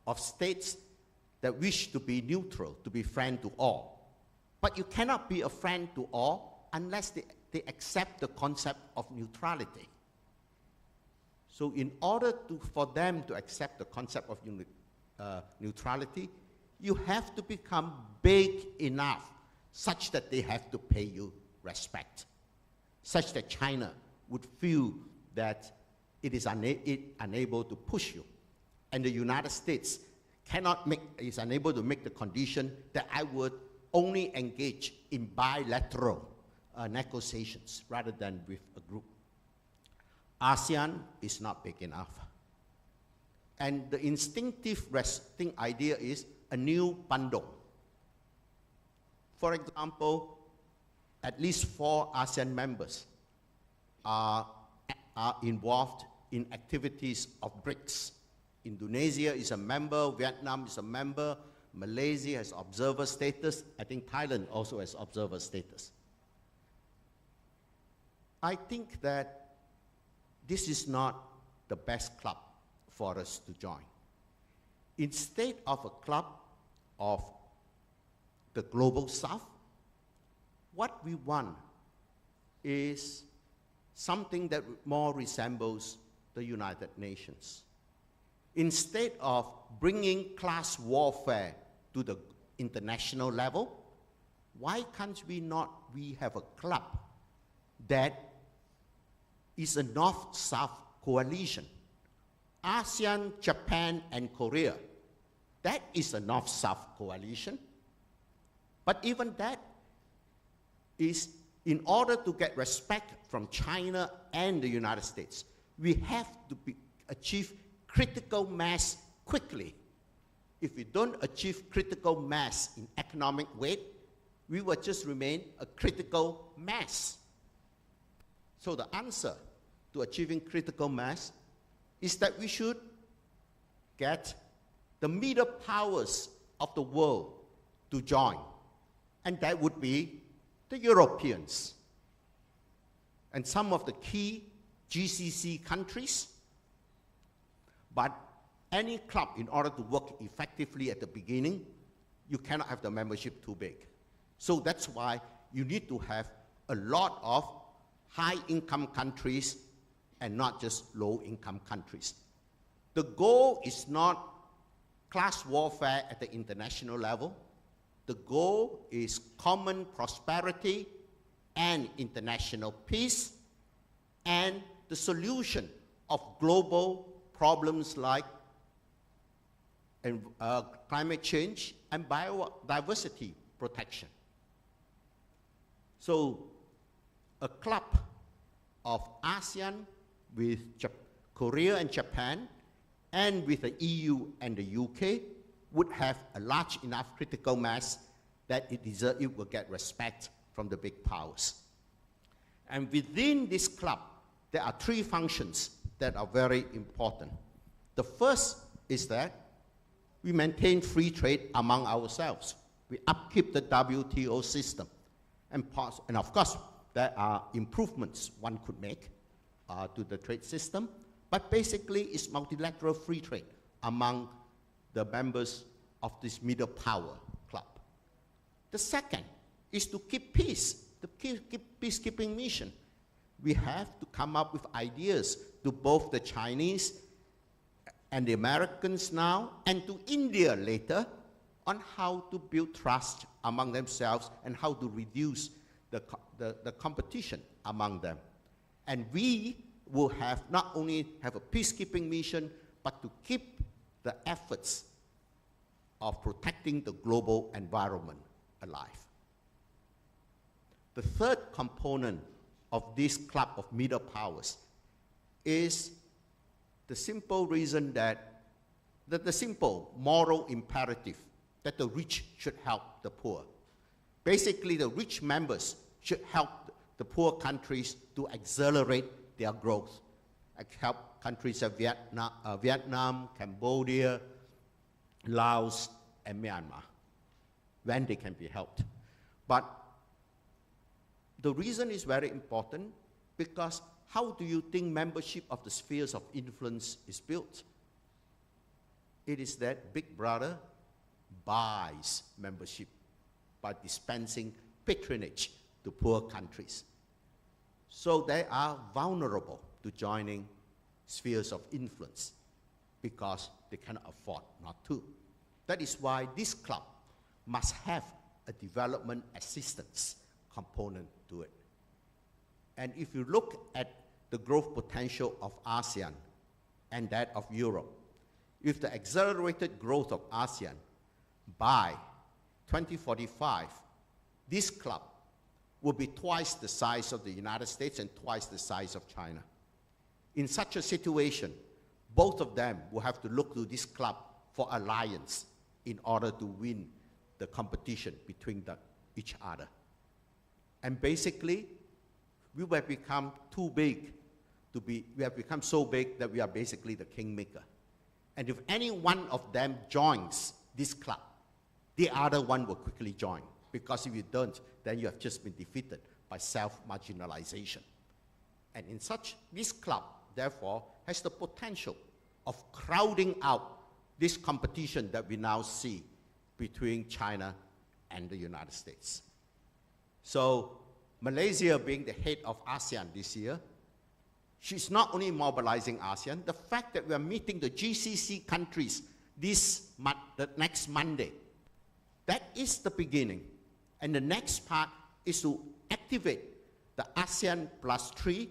of states that wish to be neutral, to be friend to all. But you cannot be a friend to all unless they accept the concept of neutrality. So in order for them to accept the concept of neutrality, you have to become big enough such that they have to pay you respect, such that China would feel that it is unable to push you. And the United States is unable to make the condition that I would only engage in bilateral negotiations rather than with a group. ASEAN is not big enough. And the instinctive resting idea is a new Bandung. For example, at least 4 ASEAN members are involved in activities of BRICS. Indonesia is a member, Vietnam is a member, Malaysia has observer status, I think Thailand also has observer status. I think that this is not the best club for us to join. Instead of a club of the global south, what we want is something that more resembles the United Nations. Instead of bringing class warfare to the international level, why can't we have a club that is a North-South coalition? ASEAN, Japan, and Korea, that is a North-South coalition. But even that is, in order to get respect from China and the United States, we have to achieve critical mass quickly. If we don't achieve critical mass in economic weight, we will just remain a critical mass. So the answer to achieving critical mass is that we should get the middle powers of the world to join. And that would be the Europeans and some of the key GCC countries. But any club, in order to work effectively at the beginning, you cannot have the membership too big. So that's why you need to have a lot of high-income countries and not just low-income countries. The goal is not class warfare at the international level. The goal is common prosperity and international peace and the solution of global problems like climate change and biodiversity protection. So a club of ASEAN with Korea and Japan and with the EU and the UK would have a large enough critical mass that it will get respect from the big powers. And within this club, there are three functions that are very important. The first is that we maintain free trade among ourselves. We upkeep the WTO system. And of course, there are improvements one could make to the trade system, but basically it's multilateral free trade among the members of this middle power club. The second is to keep peace, the peacekeeping mission. We have to come up with ideas to both the Chinese and the Americans now, and to India later, on how to build trust among themselves and how to reduce the competition among them. And we will have not only have a peacekeeping mission, but to keep the efforts of protecting the global environment alive. The third component of this club of middle powers is the simple reason that the simple moral imperative that the rich should help the poor. Basically, the rich members should help the poor countries to accelerate their growth, like help countries of Vietnam, Cambodia, Laos, and Myanmar, when they can be helped. But the reason is very important because how do you think membership of the spheres of influence is built? It is that Big Brother buys membership by dispensing patronage to poor countries. So they are vulnerable to joining spheres of influence because they cannot afford not to. That is why this club must have a development assistance component to it. And if you look at the growth potential of ASEAN and that of Europe, with the accelerated growth of ASEAN, by 2045, this club will be twice the size of the United States and twice the size of China. In such a situation, both of them will have to look to this club for alliance in order to win the competition between each other. And basically, we have become too big we have become so big that we are basically the kingmaker. And if any one of them joins this club, the other one will quickly join. Because if you don't, then you have just been defeated by self-marginalization. And in such, this club, therefore, has the potential of crowding out this competition that we now see between China and the United States. So, Malaysia being the head of ASEAN this year, she's not only mobilizing ASEAN, the fact that we are meeting the GCC countries the next Monday, that is the beginning. And the next part is to activate the ASEAN +3.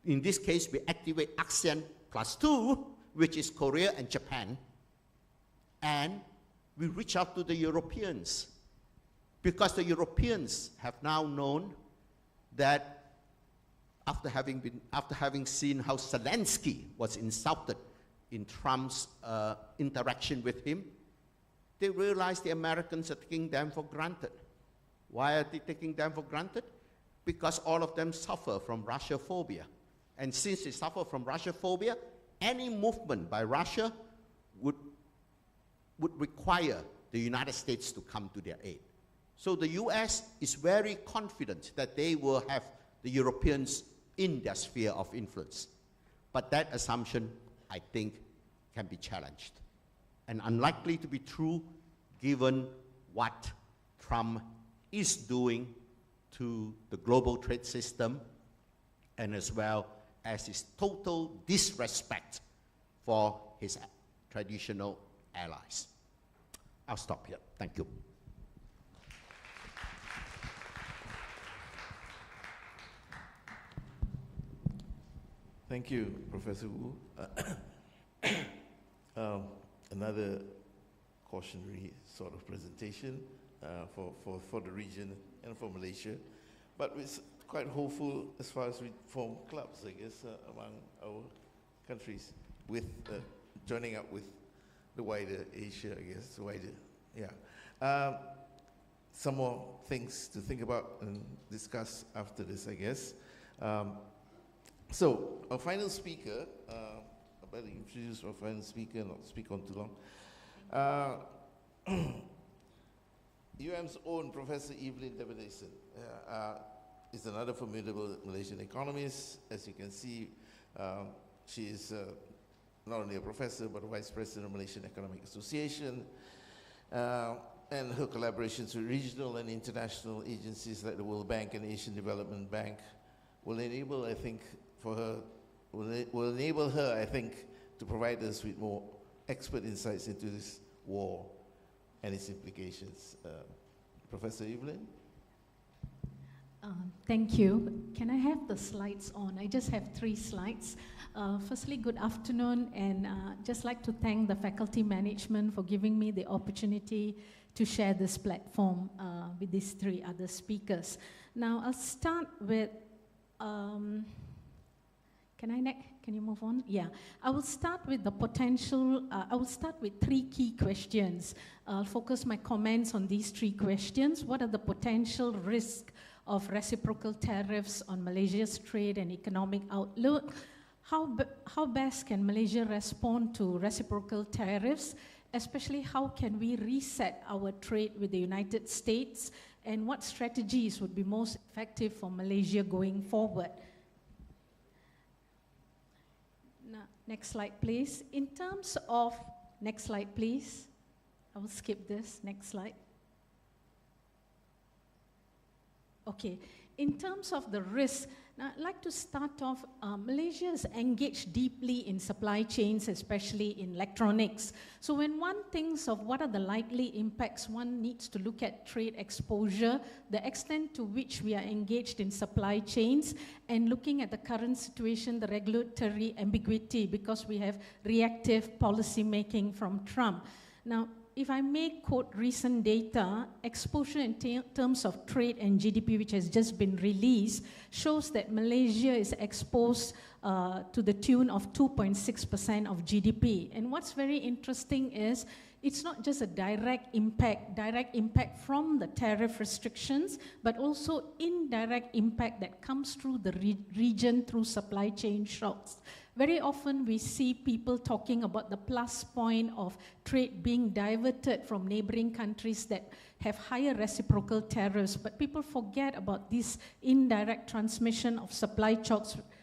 In this case, we activate ASEAN +2, which is Korea and Japan. And we reach out to the Europeans. Because the Europeans have now known that after having seen how Zelensky was insulted in Trump's interaction with him, they realized the Americans are taking them for granted. Why are they taking them for granted? Because all of them suffer from Russia phobia. And since they suffer from Russia phobia, any movement by Russia would require the United States to come to their aid. So the US is very confident that they will have the Europeans in their sphere of influence. But that assumption, I think, can be challenged. And unlikely to be true given what Trump is doing to the global trade system and as well as his total disrespect for his traditional allies. I'll stop here. Thank you. Thank you, Professor Wu. Another cautionary sort of presentation for the region and for Malaysia. But it's quite hopeful as far as we form clubs, I guess, among our countries with joining up with the wider Asia, I guess, wider, yeah. Some more things to think about and discuss after this, I guess. So, our final speaker, I better introduce our final speaker, not speak on too long. UM's own Professor Evelyn Debeneson is another formidable Malaysian economist. As you can see, she is not only a professor, but a vice president of Malaysian Economic Association. And her collaborations with regional and international agencies like the World Bank and Asian Development Bank will enable, I think, will enable her, I think, to provide us with more expert insights into this war and its implications. Professor Evelyn? Thank you. Can I have the slides on? I just have 3 slides. Firstly, good afternoon, and just like to thank the faculty management for giving me the opportunity to share this platform with these 3 other speakers. Now, I'll start with, can you move on? Yeah, I will start with the potential, I will start with 3 key questions. I'll focus my comments on these 3 questions. What are the potential risks of reciprocal tariffs on Malaysia's trade and economic outlook? How best can Malaysia respond to reciprocal tariffs? Especially, how can we reset our trade with the United States? And what strategies would be most effective for Malaysia going forward? Now, next slide, please. In terms of, next slide, please. I will skip this, next slide. Okay, in terms of the risk, now I'd like to start off, Malaysia is engaged deeply in supply chains, especially in electronics. So when one thinks of what are the likely impacts, one needs to look at trade exposure, the extent to which we are engaged in supply chains, and looking at the current situation, the regulatory ambiguity, because we have reactive policy making from Trump. Now, if I may quote recent data, exposure in terms of trade and GDP, which has just been released, shows that Malaysia is exposed to the tune of 2.6% of GDP. And what's very interesting is, it's not just a direct impact from the tariff restrictions, but also indirect impact that comes through the region through supply chain shocks. Very often we see people talking about the plus point of trade being diverted from neighboring countries that have higher reciprocal tariffs, but people forget about this indirect transmission of supply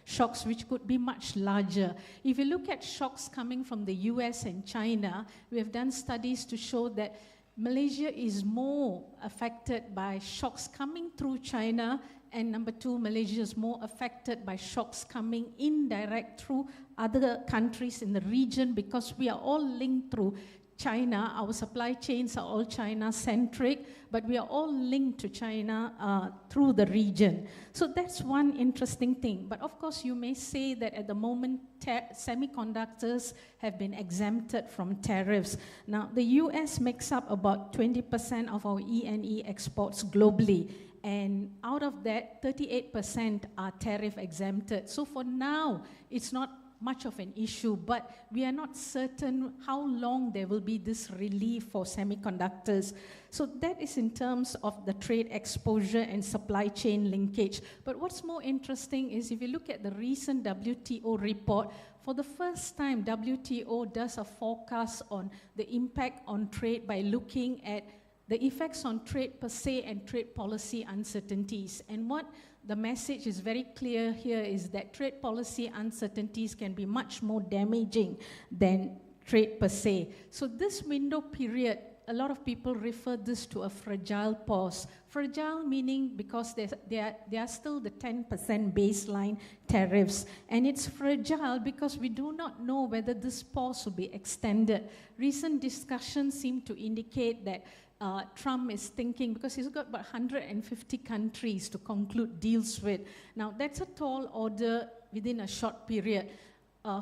shocks which could be much larger. If you look at shocks coming from the US and China, we have done studies to show that Malaysia is more affected by shocks coming through China, and number 2, Malaysia is more affected by shocks coming indirect through other countries in the region, because we are all linked through China. Our supply chains are all China-centric, but we are all linked to China through the region. So that's one interesting thing. But of course, you may say that at the moment, semiconductors have been exempted from tariffs. Now, the US makes up about 20% of our E&E exports globally. And out of that, 38% are tariff exempted. So for now, it's not much of an issue, but we are not certain how long there will be this relief for semiconductors. So that is in terms of the trade exposure and supply chain linkage. But what's more interesting is if you look at the recent WTO report, for the first time, WTO does a forecast on the impact on trade by looking at the effects on trade per se and trade policy uncertainties. And what the message is very clear here is that trade policy uncertainties can be much more damaging than trade per se. So this window period, a lot of people refer this to a fragile pause. Fragile meaning because there are still the 10% baseline tariffs. And it's fragile because we do not know whether this pause will be extended. Recent discussions seem to indicate that Trump is thinking, because he's got about 150 countries to conclude deals with. Now, that's a tall order within a short period.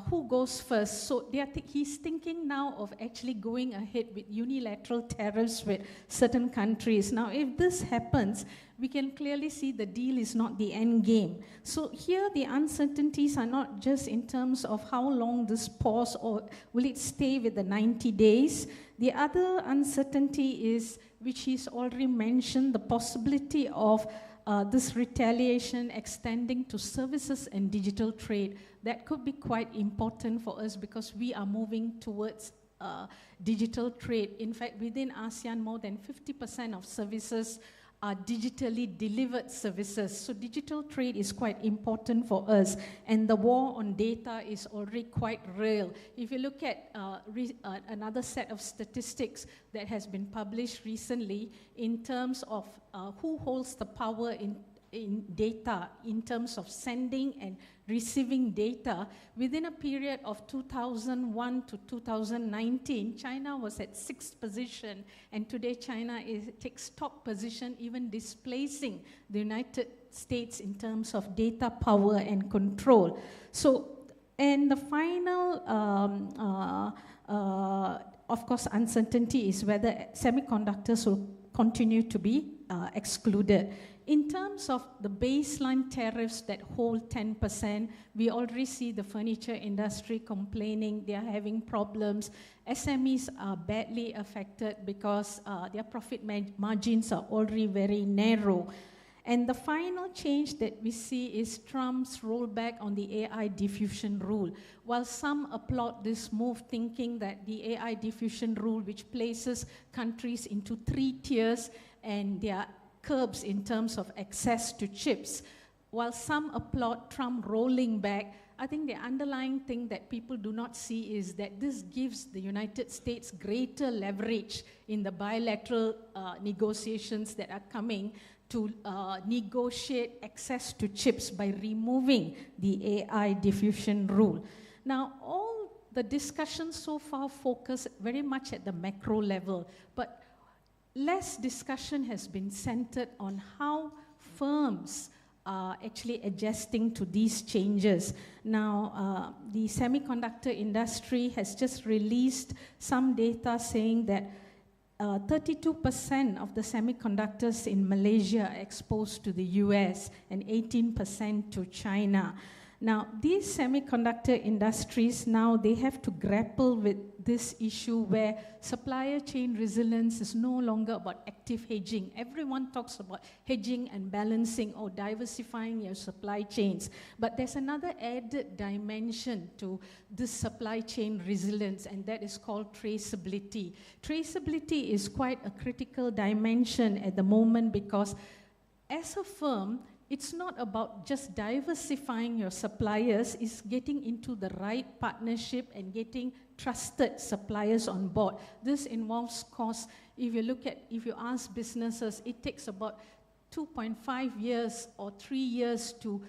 who goes first. So he's thinking now of actually going ahead with unilateral tariffs with certain countries. Now, if this happens, we can clearly see the deal is not the end game. So here the uncertainties are not just in terms of how long this pause or will it stay with the 90 days. The other uncertainty is, which he's already mentioned, the possibility of this retaliation extending to services and digital trade. That could be quite important for us because we are moving towards digital trade. In fact, within ASEAN, more than 50% of services are digitally delivered services. So digital trade is quite important for us. And the war on data is already quite real. If you look at another set of statistics that has been published recently in terms of who holds the power in data, in terms of sending and receiving data, within a period of 2001 to 2019, China was at 6th position, and today China takes top position, even displacing the United States in terms of data power and control. So, and the final, of course, uncertainty is whether semiconductors will continue to be excluded. In terms of the baseline tariffs that hold 10%, we already see the furniture industry complaining they are having problems. SMEs are badly affected because their profit margins are already very narrow. And the final change that we see is Trump's rollback on the AI diffusion rule. While some applaud this move, thinking that the AI diffusion rule, which places countries into 3 tiers and their curbs in terms of access to chips. While some applaud Trump rolling back, I think the underlying thing that people do not see is that this gives the United States greater leverage in the bilateral negotiations that are coming to negotiate access to chips by removing the AI diffusion rule. Now, all the discussions so far focus very much at the macro level, but less discussion has been centered on how firms are actually adjusting to these changes. Now, the semiconductor industry has just released some data saying that 32% of the semiconductors in Malaysia are exposed to the US and 18% to China. Now, these semiconductor industries, now they have to grapple with this issue where supplier chain resilience is no longer about active hedging. Everyone talks about hedging and balancing or diversifying your supply chains. But there's another added dimension to this supply chain resilience, and that is called traceability. Traceability is quite a critical dimension at the moment because as a firm, it's not about just diversifying your suppliers, it's getting into the right partnership and getting trusted suppliers on board. This involves cost. If you ask businesses, it takes about 2.5 years or 3 years to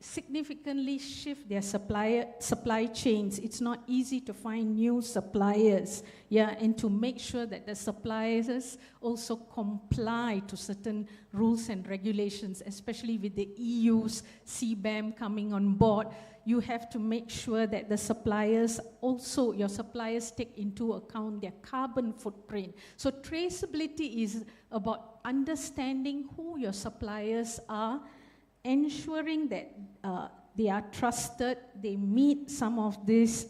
significantly shift their supply chains. It's not easy to find new suppliers, and to make sure that the suppliers also comply to certain rules and regulations, especially with the EU's CBAM coming on board. You have to make sure that the suppliers also, your suppliers take into account their carbon footprint. So traceability is about understanding who your suppliers are, ensuring that they are trusted, they meet some of these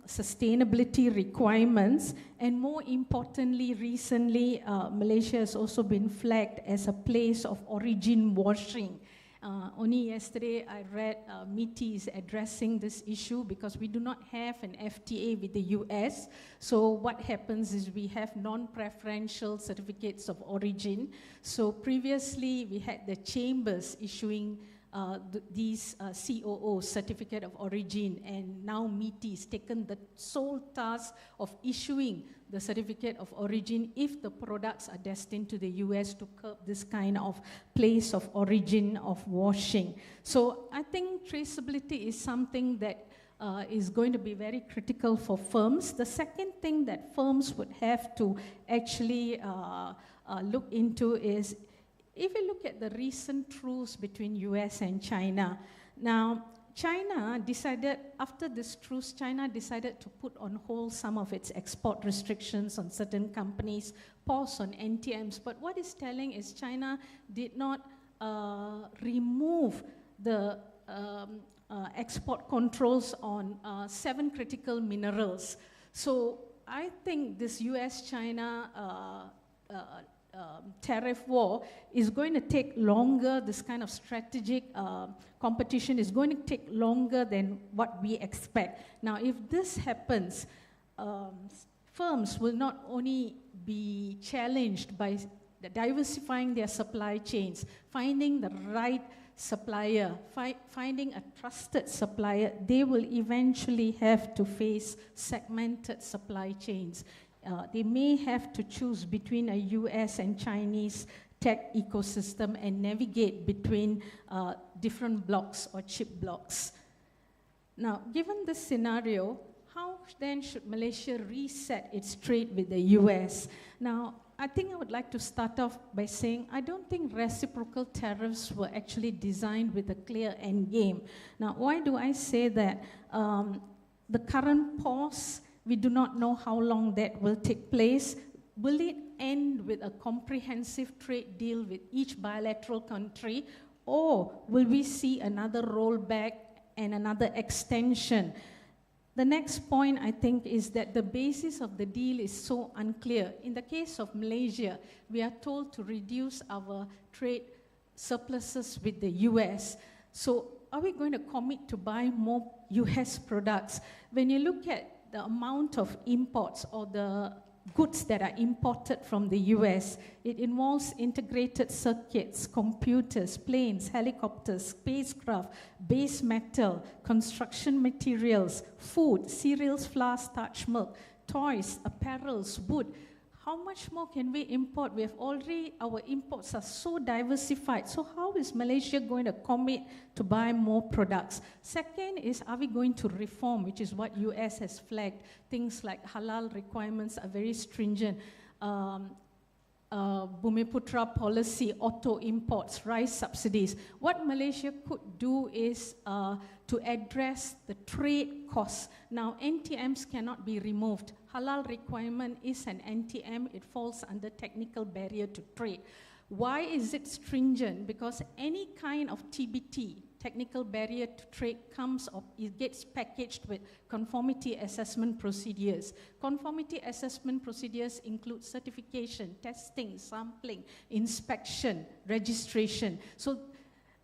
sustainability requirements, and more importantly, recently, Malaysia has also been flagged as a place of origin washing. Only yesterday I read MITI is addressing this issue because we do not have an FTA with the US. So what happens is we have non-preferential certificates of origin. So previously we had the chambers issuing these COO, certificate of origin, and now MITI has taken the sole task of issuing the certificate of origin if the products are destined to the US to curb this kind of place of origin of washing. So I think traceability is something that is going to be very critical for firms. The second thing that firms would have to actually look into is, if you look at the recent truce between US and China, now China decided, after this truce, China decided to put on hold some of its export restrictions on certain companies, pause on NTMs. But what it's telling is China did not remove the export controls on 7 critical minerals. So I think this US-China tariff war is going to take longer. This kind of strategic competition is going to take longer than what we expect. Now, if this happens, firms will not only be challenged by diversifying their supply chains, finding the right supplier, finding a trusted supplier, they will eventually have to face segmented supply chains. They may have to choose between a US and Chinese tech ecosystem and navigate between different blocks or chip blocks. Now, given this scenario, how then should Malaysia reset its trade with the US? Now, I think I would like to start off by saying I don't think reciprocal tariffs were actually designed with a clear end game. Now, why do I say that? The current pause, we do not know how long that will take place. Will it end with a comprehensive trade deal with each bilateral country, or will we see another rollback and another extension? The next point, I think, is that the basis of the deal is so unclear. In the case of Malaysia, we are told to reduce our trade surpluses with the US. So are we going to commit to buy more US products? When you look at the amount of imports or the goods that are imported from the US, it involves integrated circuits, computers, planes, helicopters, spacecraft, base metal, construction materials, food, cereals, flour, starch, milk, toys, apparels, wood. How much more can we import? We have already, our imports are so diversified. So how is Malaysia going to commit to buy more products? Second is, are we going to reform, which is what US has flagged. Things like halal requirements are very stringent. Bumiputra policy, auto imports, rice subsidies. What Malaysia could do is to address the trade costs. Now, NTMs cannot be removed. Halal requirement is an NTM. It falls under technical barrier to trade. Why is it stringent? Because any kind of TBT, technical barrier to trade, comes or it gets packaged with conformity assessment procedures. Conformity assessment procedures include certification, testing, sampling, inspection, registration. So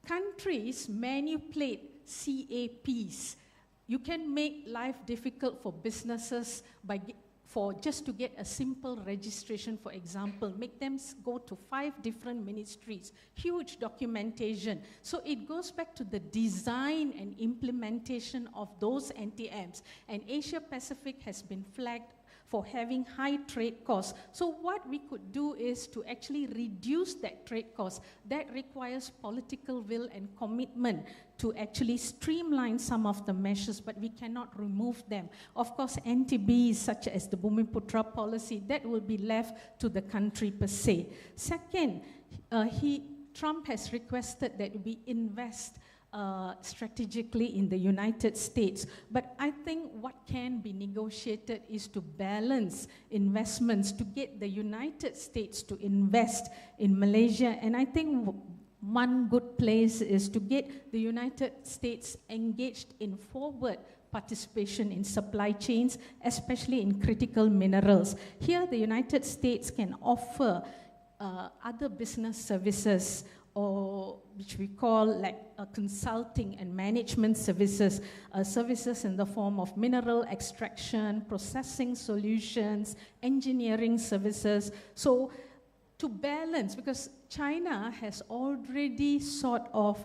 countries manipulate CAPs. You can make life difficult for businesses just to get a simple registration, for example. Make them go to 5 different ministries, huge documentation. So it goes back to the design and implementation of those NTMs. And Asia Pacific has been flagged for having high trade costs. So what we could do is to actually reduce that trade cost. That requires political will and commitment to actually streamline some of the measures, but we cannot remove them. Of course, NTBs such as the Bumiputra policy, that will be left to the country per se. Second, Trump has requested that we invest strategically in the United States. But I think what can be negotiated is to balance investments, to get the United States to invest in Malaysia. And I think one good place is to get the United States engaged in forward participation in supply chains, especially in critical minerals. Here, the United States can offer other business services, or which we call like consulting and management services, services in the form of mineral extraction, processing solutions, engineering services. So to balance, because China has already sort of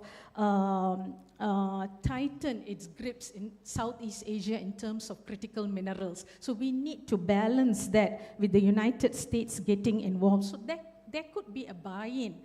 tightened its grips in Southeast Asia in terms of critical minerals. So we need to balance that with the United States getting involved. So that there could be a buy-in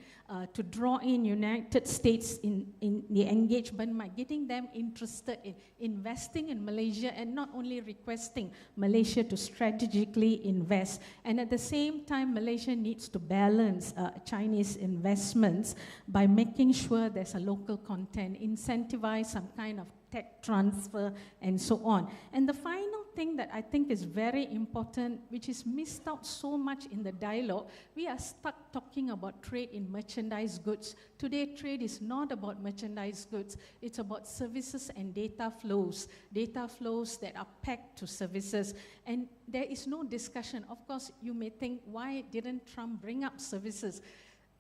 to draw in United States in the engagement by getting them interested in investing in Malaysia and not only requesting Malaysia to strategically invest. And at the same time, Malaysia needs to balance Chinese investments by making sure there's a local content, incentivize some kind of tech transfer, and so on. And the final thing that I think is very important, which is missed out so much in the dialogue, we are stuck talking about trade in merchandise goods. Today, trade is not about merchandise goods. It's about services and data flows that are pegged to services. And there is no discussion. Of course, you may think, why didn't Trump bring up services?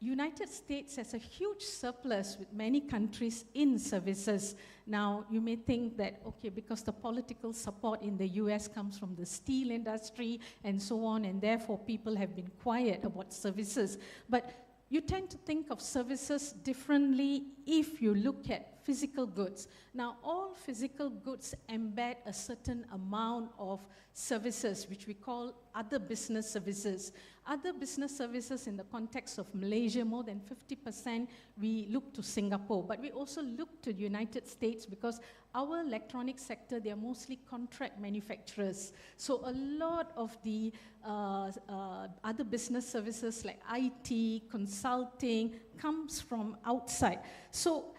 United States has a huge surplus with many countries in services. Now, you may think that, okay, because the political support in the US comes from the steel industry and so on, and therefore people have been quiet about services. But you tend to think of services differently if you look at physical goods. Now, all physical goods embed a certain amount of services, which we call other business services. Other business services in the context of Malaysia, more than 50%, we look to Singapore. But we also look to the United States because our electronic sector, they are mostly contract manufacturers. So a lot of the other business services like IT, consulting, comes from outside. So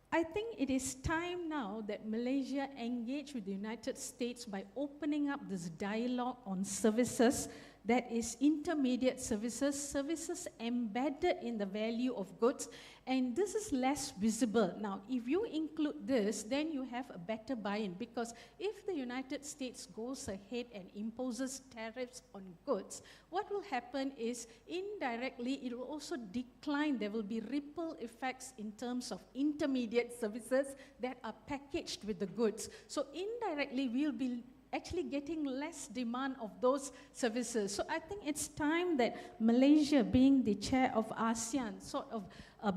I think it is time now that Malaysia engage with the United States by opening up this dialogue on services that is intermediate services, services embedded in the value of goods, and this is less visible. Now, if you include this, then you have a better buy-in, because if the United States goes ahead and imposes tariffs on goods, what will happen is indirectly it will also decline. There will be ripple effects in terms of intermediate services that are packaged with the goods. So indirectly we'll be actually getting less demand of those services. So I think it's time that Malaysia, being the chair of ASEAN, sort of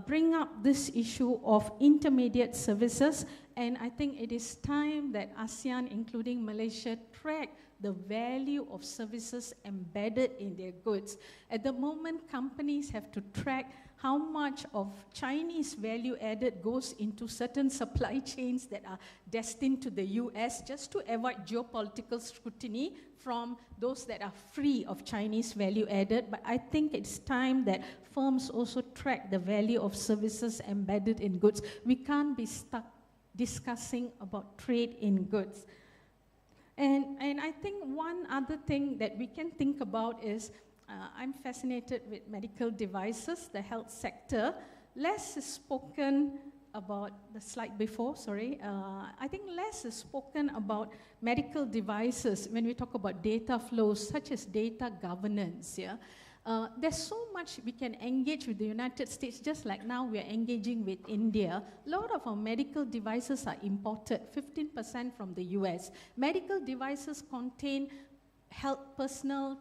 bring up this issue of intermediate services, and I think it is time that ASEAN, including Malaysia, track the value of services embedded in their goods. At the moment, companies have to track how much of Chinese value added goes into certain supply chains that are destined to the US, just to avoid geopolitical scrutiny from those that are free of Chinese value added. But I think it's time that firms also track the value of services embedded in goods. We can't be stuck discussing about trade in goods. And I think one other thing that we can think about is, I'm fascinated with medical devices, the health sector. Less is spoken about, the slide before, sorry. I think less is spoken about medical devices when we talk about data flows, such as data governance, yeah. There's so much we can engage with the United States, just like now we are engaging with India. A lot of our medical devices are imported, 15% from the US. Medical devices contain personal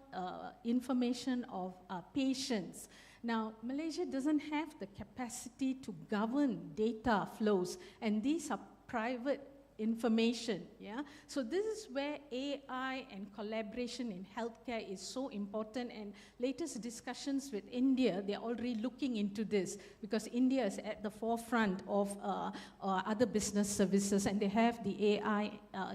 information of patients. Now, Malaysia doesn't have the capacity to govern data flows, and these are private information, yeah? So this is where AI and collaboration in healthcare is so important, and latest discussions with India, they're already looking into this, because India is at the forefront of other business services, and they have the AI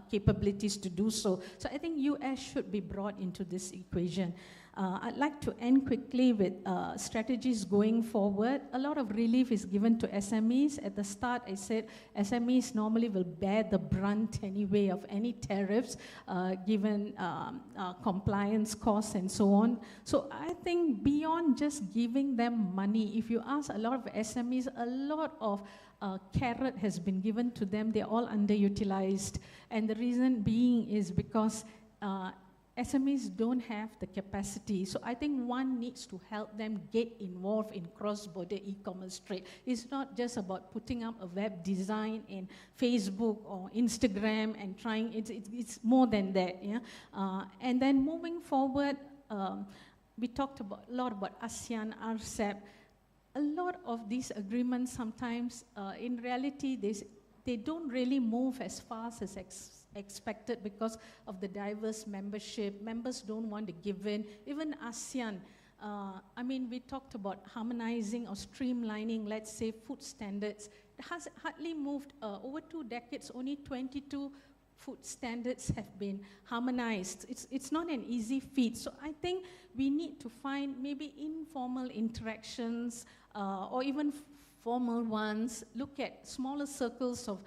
capabilities to do so. So I think US should be brought into this equation. I'd like to end quickly with strategies going forward. A lot of relief is given to SMEs. At the start, I said SMEs normally will bear the brunt anyway of any tariffs, given compliance costs and so on. So I think beyond just giving them money, if you ask a lot of SMEs, a lot of carrot has been given to them. They're all underutilized. And the reason being is because SMEs don't have the capacity. So I think one needs to help them get involved in cross-border e-commerce trade. It's not just about putting up a web design in Facebook or Instagram and trying, it's more than that, yeah? And then moving forward, we talked a lot about ASEAN, RCEP. A lot of these agreements sometimes, in reality, they don't really move as fast as expected because of the diverse membership. Members don't want to give in. Even ASEAN, I mean, we talked about harmonizing or streamlining, let's say, food standards. It has hardly moved. Over 2 decades, only 22 food standards have been harmonized. It's not an easy feat. So I think we need to find maybe informal interactions or even formal ones, look at smaller circles of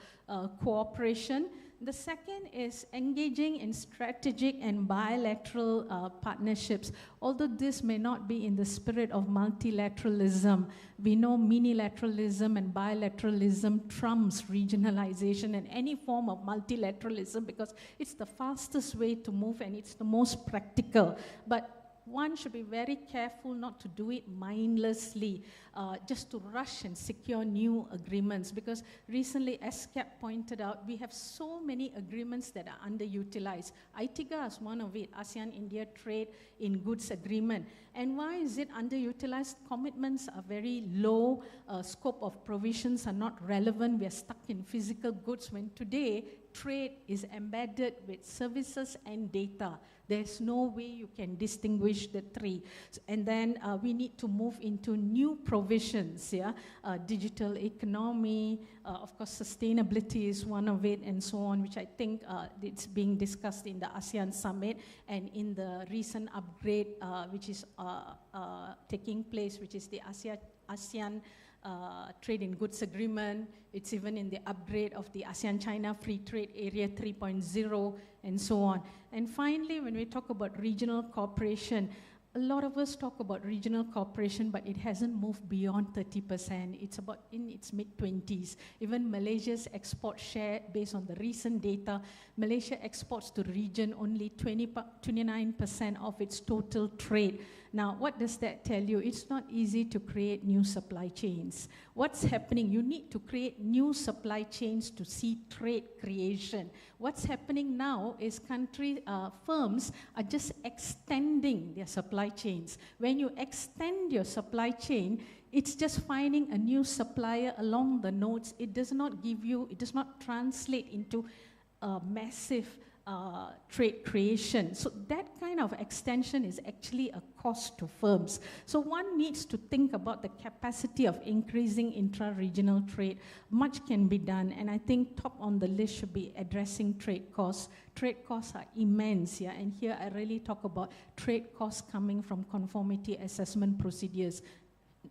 cooperation. The second is engaging in strategic and bilateral partnerships. Although this may not be in the spirit of multilateralism, we know minilateralism and bilateralism trumps regionalization and any form of multilateralism because it's the fastest way to move and it's the most practical. But one should be very careful not to do it mindlessly, just to rush and secure new agreements. Because recently, as Cap pointed out, we have so many agreements that are underutilized. ITIGA is one of it, ASEAN-India Trade in Goods Agreement. And why is it underutilized? Commitments are very low, scope of provisions are not relevant, we are stuck in physical goods when today, trade is embedded with services and data. There's no way you can distinguish the three. And then we need to move into new provisions, yeah? Digital economy, of course sustainability is one of it and so on, which I think it's being discussed in the ASEAN Summit and in the recent upgrade which is taking place, which is the ASEAN Trade in Goods Agreement. It's even in the upgrade of the ASEAN-China Free Trade Area 3.0 and so on. And finally, when we talk about regional cooperation, a lot of us talk about regional cooperation, but it hasn't moved beyond 30%. It's about in its mid-20s. Even Malaysia's export share, based on the recent data, Malaysia exports to the region only 29% of its total trade. Now, what does that tell you? It's not easy to create new supply chains. What's happening? You need to create new supply chains to see trade creation. What's happening now is firms are just extending their supply chains. When you extend your supply chain, it's just finding a new supplier along the nodes. It does not translate into a massive trade creation. So that kind of extension is actually a cost to firms. So one needs to think about the capacity of increasing intra-regional trade. Much can be done, and I think top on the list should be addressing trade costs. Trade costs are immense, yeah, and here I really talk about trade costs coming from conformity assessment procedures.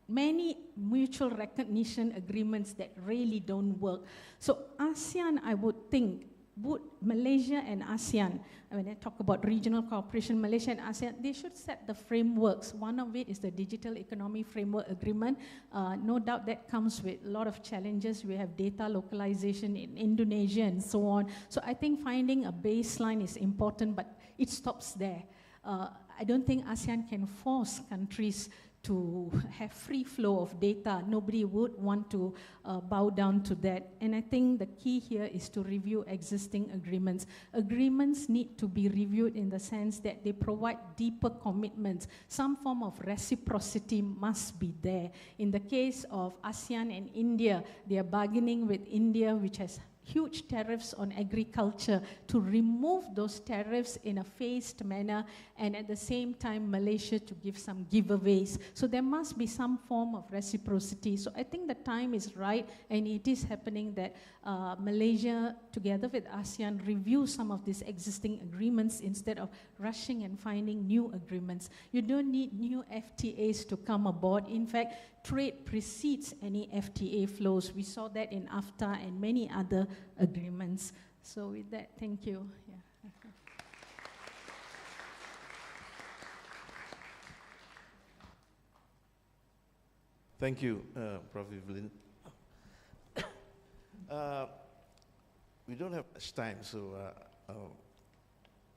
Many mutual recognition agreements that really don't work. So ASEAN, I would think, would Malaysia and ASEAN, when I talk about regional cooperation, Malaysia and ASEAN, they should set the frameworks. One of it is the Digital Economy Framework Agreement. No doubt that comes with a lot of challenges. We have data localization in Indonesia and so on. So I think finding a baseline is important, but it stops there. I don't think ASEAN can force countries to have free flow of data. Nobody would want to bow down to that. And I think the key here is to review existing agreements. Agreements need to be reviewed in the sense that they provide deeper commitments. Some form of reciprocity must be there. In the case of ASEAN and India, they are bargaining with India, which has huge tariffs on agriculture, to remove those tariffs in a phased manner, and at the same time Malaysia to give some giveaways. So there must be some form of reciprocity. So I think the time is right, and it is happening that Malaysia together with ASEAN review some of these existing agreements instead of rushing and finding new agreements. You don't need new FTAs to come aboard. In fact, trade precedes any FTA flows. We saw that in AFTA and many other agreements. So with that, thank you. Yeah. Thank you, Prof. Evelyn. We don't have much time, so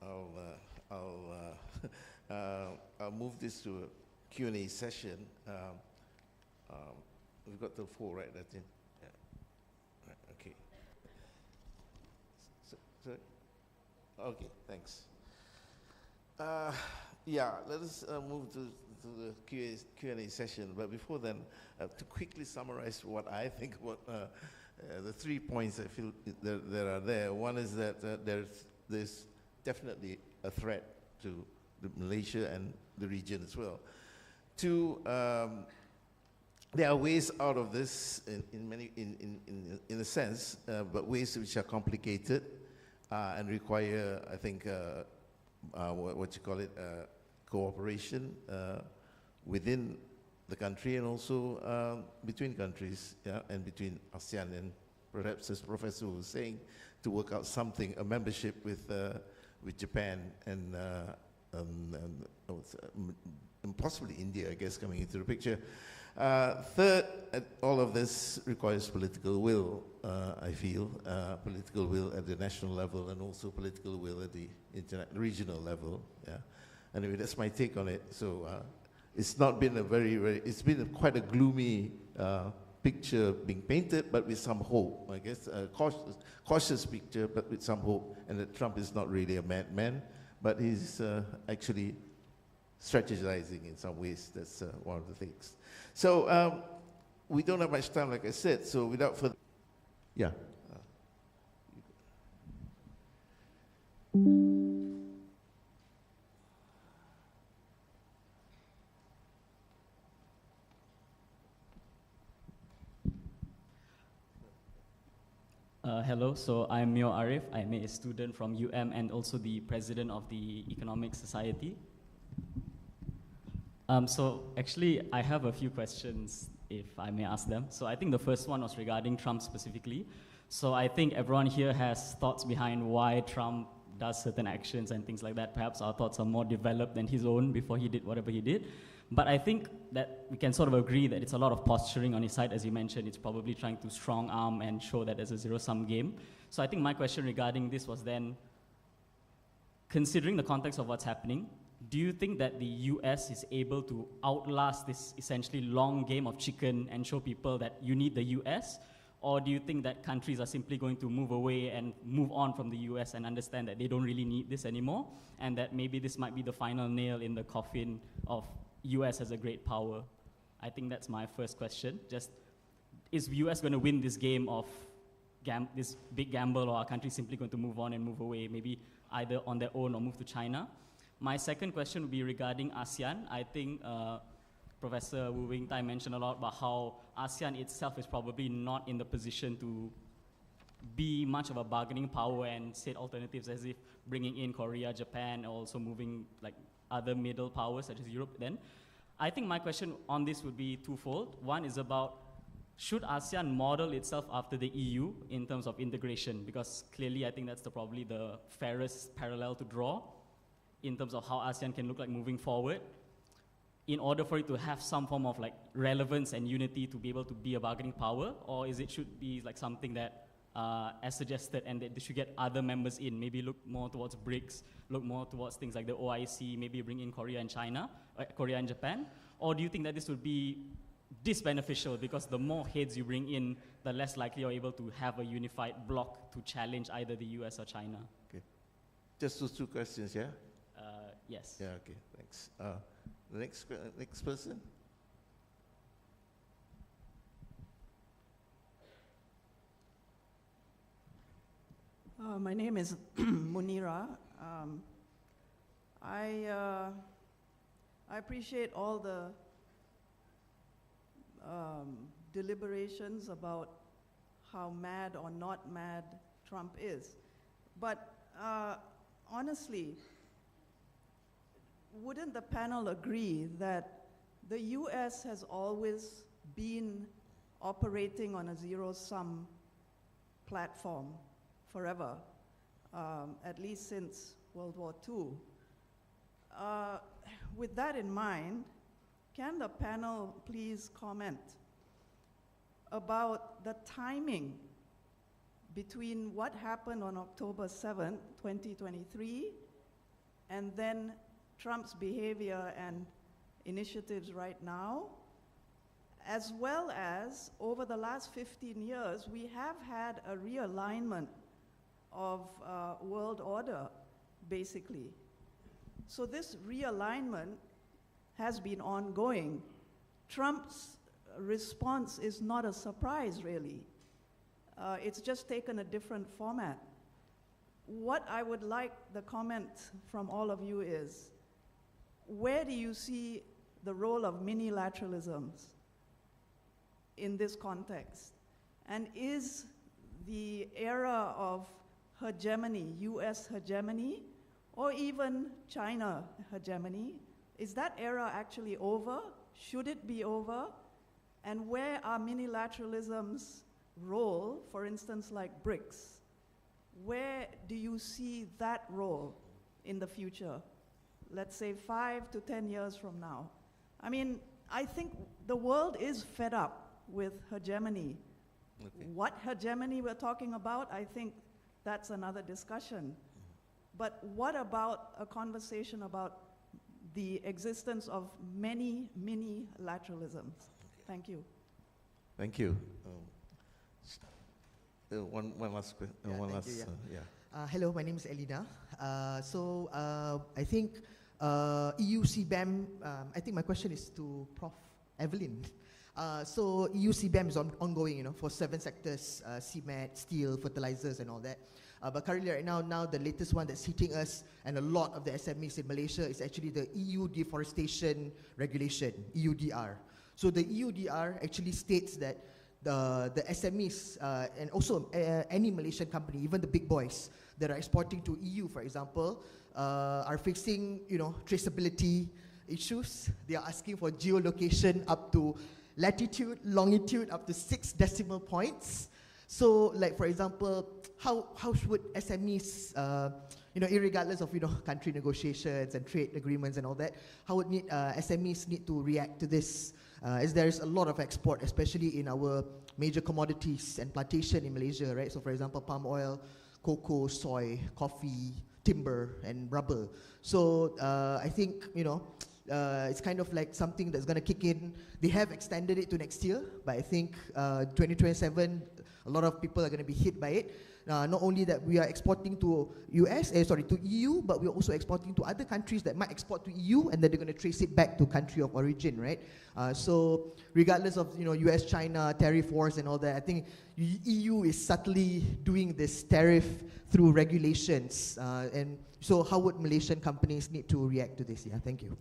I'll move this to a Q&A session. We've got till 4, right? That's in. Yeah. Right, okay. Okay, thanks. Yeah, let us move to the Q&A session. But before then, to quickly summarize what I think about the 3 points I feel that are there. One is that there's definitely a threat to Malaysia and the region as well. Two, there are ways out of this in a sense, but ways which are complicated and require, I think, what you call it, cooperation within the country and also between countries, yeah, and between ASEAN and perhaps, as Professor was saying, to work out something, a membership with Japan and possibly India, I guess, coming into the picture. Third, all of this requires political will, I feel, political will at the national level and also political will at the regional level. Yeah. Anyway, that's my take on it. So it's not been a it's been quite a gloomy picture being painted, but with some hope, I guess, a cautious picture, but with some hope, and that Trump is not really a madman, but he's actually strategizing in some ways. That's one of the things. So we don't have much time, like I said, so without further, yeah. Hello, so I'm Mio Arif. I'm a student from and also the president of the Economic Society. So actually, I have a few questions, if I may ask them. So I think the first one was regarding Trump specifically. So I think everyone here has thoughts behind why Trump does certain actions and things like that. Perhaps our thoughts are more developed than his own before he did whatever he did. But I think that we can sort of agree that it's a lot of posturing on his side. As you mentioned, it's probably trying to strong arm and show that there's a zero-sum game. So I think my question regarding this was then, considering the context of what's happening, do you think that the US is able to outlast this essentially long game of chicken and show people that you need the US? Or do you think that countries are simply going to move away and move on from the US and understand that they don't really need this anymore, and that maybe this might be the final nail in the coffin of US as a great power? I think that's my first question. Just, is US going to win this game of this big gamble, or are countries simply going to move on and move away, maybe either on their own or move to China? My second question would be regarding ASEAN. I think Professor Wu Wing Tai mentioned a lot about how ASEAN itself is probably not in the position to be much of a bargaining power, and said alternatives as if bringing in Korea, Japan, also moving like other middle powers such as Europe then. I think my question on this would be twofold. One is about, should ASEAN model itself after the EU in terms of integration? Because clearly I think that's probably the fairest parallel to draw in terms of how ASEAN can look like moving forward, in order for it to have some form of like relevance and unity to be able to be a bargaining power, or is it should be like something that, as suggested, and that they should get other members in, maybe look more towards BRICS, look more towards things like the OIC, maybe bring in Korea and China, Korea and Japan? Or do you think that this would be disbeneficial, because the more heads you bring in, the less likely you're able to have a unified bloc to challenge either the US or China? Okay. Just those two questions, yeah? Yes. Yeah, okay, thanks. The next person? My name is Munira. I appreciate all the deliberations about how mad or not mad Trump is. But honestly, wouldn't the panel agree that the US has always been operating on a zero-sum platform forever, at least since World War II? With that in mind, can the panel please comment about the timing between what happened on October 7th, 2023, and then Trump's behavior and initiatives right now, as well as over the last 15 years, we have had a realignment of world order, basically. So this realignment has been ongoing. Trump's response is not a surprise, really. It's just taken a different format. What I would like the comment from all of you is, where do you see the role of minilateralisms in this context? And is the era of hegemony, US hegemony, or even China hegemony, is that era actually over? Should it be over? And where are minilateralism's role, for instance, like BRICS? Where do you see that role in the future? Let's say 5 to 10 years from now. I mean, I think the world is fed up with hegemony. Okay. What hegemony we're talking about, I think that's another discussion. But what about a conversation about the existence of many mini-lateralisms? Thank you. Thank you. One last question. Yeah, thank you, hello, my name is Elina. I think EU CBAM, I think my question is to Prof. Evelyn. EU CBAM is ongoing, for 7 sectors, cement, steel, fertilizers and all that. But currently right now the latest one that's hitting us and a lot of the SMEs in Malaysia is actually the EU Deforestation Regulation, EUDR. So the EUDR actually states that the SMEs and also any Malaysian company, even the big boys that are exporting to EU, for example, are facing, traceability issues. They are asking for geolocation up to latitude, longitude, up to 6 decimal points. So, like for example, how should SMEs, irregardless of country negotiations and trade agreements and all that, how would SMEs need to react to this? As there is a lot of export, especially in our major commodities and plantation in Malaysia, right? So, for example, palm oil, cocoa, soy, coffee, timber, and rubber. So, I think it's kind of like something that's going to kick in. They have extended it to next year, but I think 2027, a lot of people are going to be hit by it. Not only that we are exporting to to EU, but we're also exporting to other countries that might export to EU, and then they're going to trace it back to country of origin, right? So regardless of US-China tariff wars and all that, I think EU is subtly doing this tariff through regulations. And so how would Malaysian companies need to react to this? Yeah, thank you.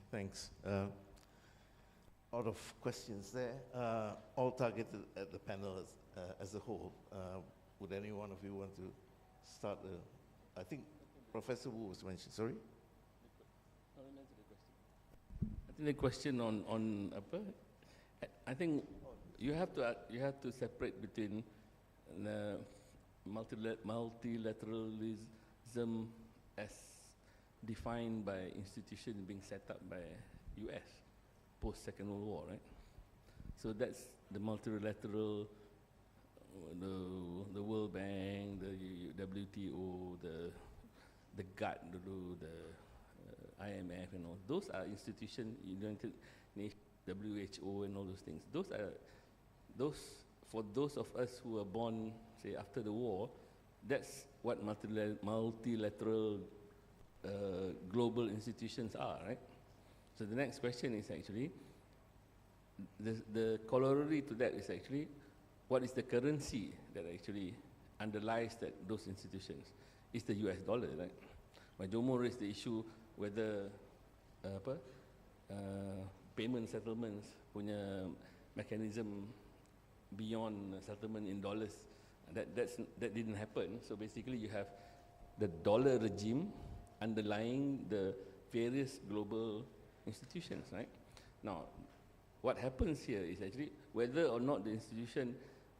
Thanks. Out of questions there, all targeted at the panel as a whole. Would any one of you want to start? I think Professor Wu was mentioned. Sorry? I think the question on apa? I think you have to separate between the multilateralism as defined by institutions being set up by US post Second World War, right? So that's the multilateral. The World Bank, the WTO, the GATT, the IMF, and all those are institutions, United Nations, WHO, and all those things. For those of us who were born, say, after the war, that's what multilateral global institutions are, right? So the next question is actually the corollary to that is actually, what is the currency that actually underlies those institutions? It's the US dollar, right? Majomo raised the issue whether payment settlements punya mechanism beyond settlement in dollars, that didn't happen. So basically you have the dollar regime underlying the various global institutions, right? Now, what happens here is actually whether or not the institution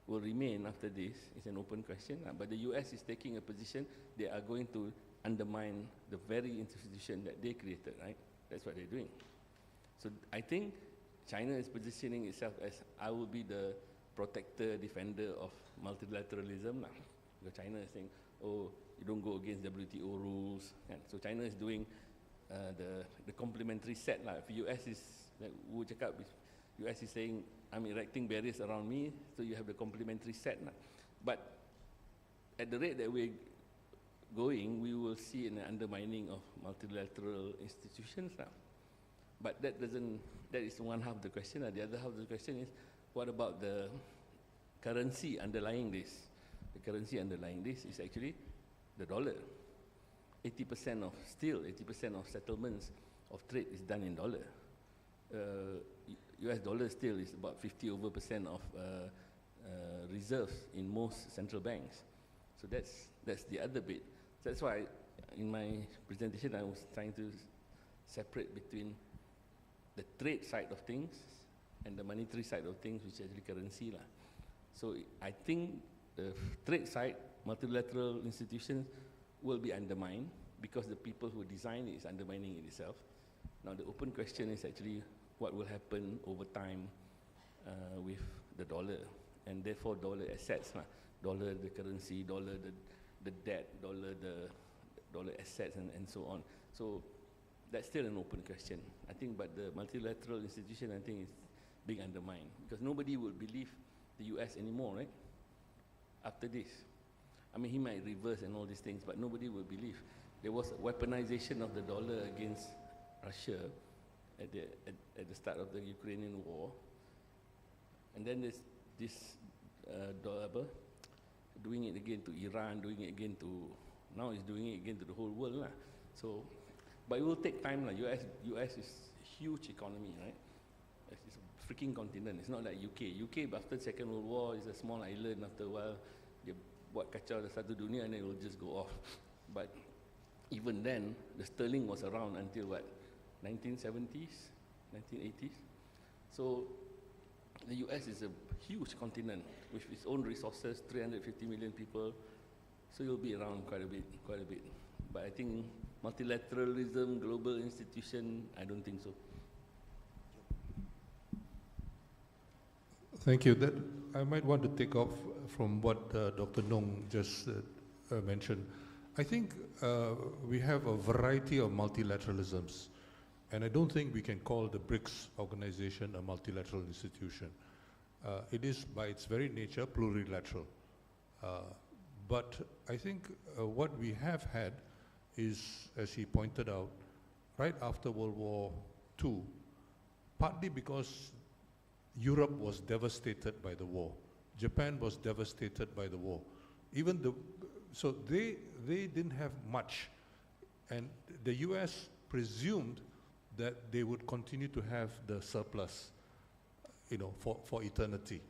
will remain after this is an open question, but the US is taking a position they are going to undermine the very institution that they created, right? That's what they're doing. So I think China is positioning itself as, I will be the protector, defender of multilateralism. Because China is saying, oh, you don't go against WTO rules. And so China is doing the complementary set. If US is, like Wu cakap, US is saying, I'm erecting barriers around me, so you have the complementary set. But at the rate that we're going, we will see an undermining of multilateral institutions now. But that is one half of the question. The other half of the question is, what about the currency underlying this? The currency underlying this is actually the dollar. 80% of settlements of trade is done in dollar. US dollar still is about 50% of reserves in most central banks. So that's the other bit. That's why in my presentation I was trying to separate between the trade side of things and the monetary side of things, which is actually currency lah. So I think the trade side, multilateral institutions will be undermined because the people who design it is undermining it itself. Now the open question is actually what will happen over time with the dollar, and therefore dollar assets lah. Dollar the currency, dollar the debt, dollar the dollar assets, and so on. So that's still an open question. I think, but the multilateral institution, I think, is being undermined because nobody will believe the US anymore, right? After this, I mean, he might reverse and all these things, but nobody will believe. There was a weaponization of the dollar against Russia at the start of the Ukrainian war, and then there's this doing it again to Iran, doing it again to, now he's doing it again to the whole world lah. So, but it will take time lah. US is a huge economy, right? It's a freaking continent. It's not like UK. UK after Second World War is a small island. After a while, dia buat kacau the satu dunia and then it will just go off. But even then, the sterling was around until what, 1970s, 1980s. So the US is a huge continent with its own resources, 350 million people. So you'll be around quite a bit. But I think multilateralism, global institution, I don't think so. Thank you. That, I might want to take off from what Dr. Nong just mentioned. I think we have a variety of multilateralisms, and I don't think we can call the BRICS organization a multilateral institution. It is by its very nature plurilateral. But I think what we have had is, as he pointed out, right after World War II, partly because Europe was devastated by the war. Japan was devastated by the war. So they didn't have much. And the US presumed that they would continue to have the surplus, for eternity.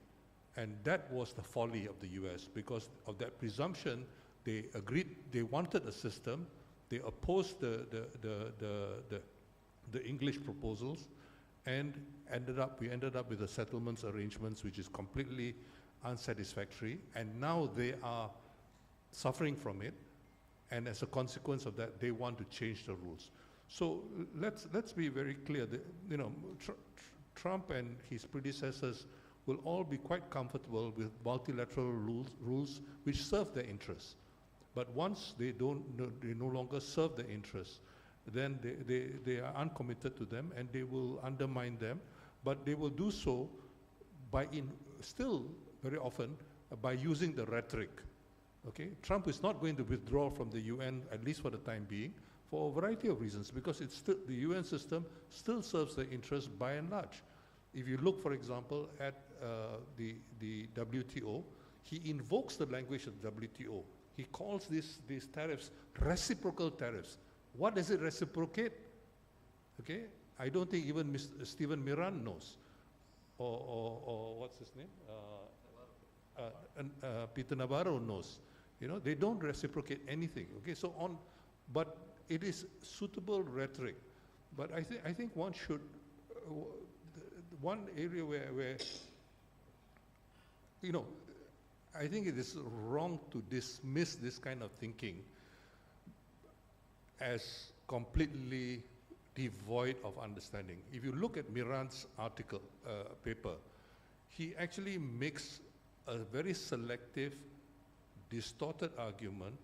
And that was the folly of the US. Because of that presumption, they agreed, they wanted a system, they opposed the English proposals, and we ended up with the settlements arrangements, which is completely unsatisfactory, and now they are suffering from it, and as a consequence of that, they want to change the rules. So let's be very clear that, Trump and his predecessors will all be quite comfortable with multilateral rules which serve their interests. But once they no longer serve their interests, then they are uncommitted to them and they will undermine them, but they will do so still very often by using the rhetoric. Okay? Trump is not going to withdraw from the UN, at least for the time being, for a variety of reasons, because the UN system still serves their interests by and large. If you look, for example, at the WTO, he invokes the language of the WTO. He calls these tariffs reciprocal tariffs. What does it reciprocate? Okay, I don't think even Mr. Stephen Miran knows, or what's his name? Peter Navarro knows. They don't reciprocate anything. Okay, but it is suitable rhetoric. But I think one should. One area where I think it is wrong to dismiss this kind of thinking as completely devoid of understanding. If you look at Miran's paper, he actually makes a very selective, distorted argument,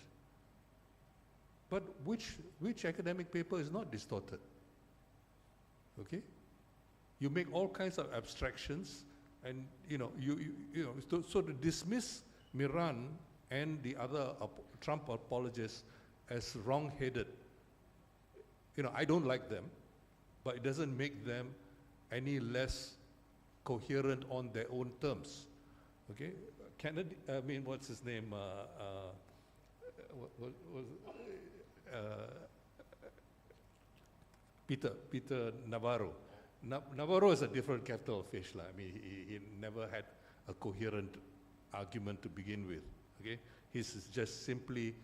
but which academic paper is not distorted? Okay? You make all kinds of abstractions, and so to dismiss Miran and the other Trump apologists as wrong-headed, I don't like them, but it doesn't make them any less coherent on their own terms. Okay, Kennedy. What's his name? Peter Navarro. Navarro is a different kettle of fish. I mean, he never had a coherent argument to begin with. Okay, he's just simply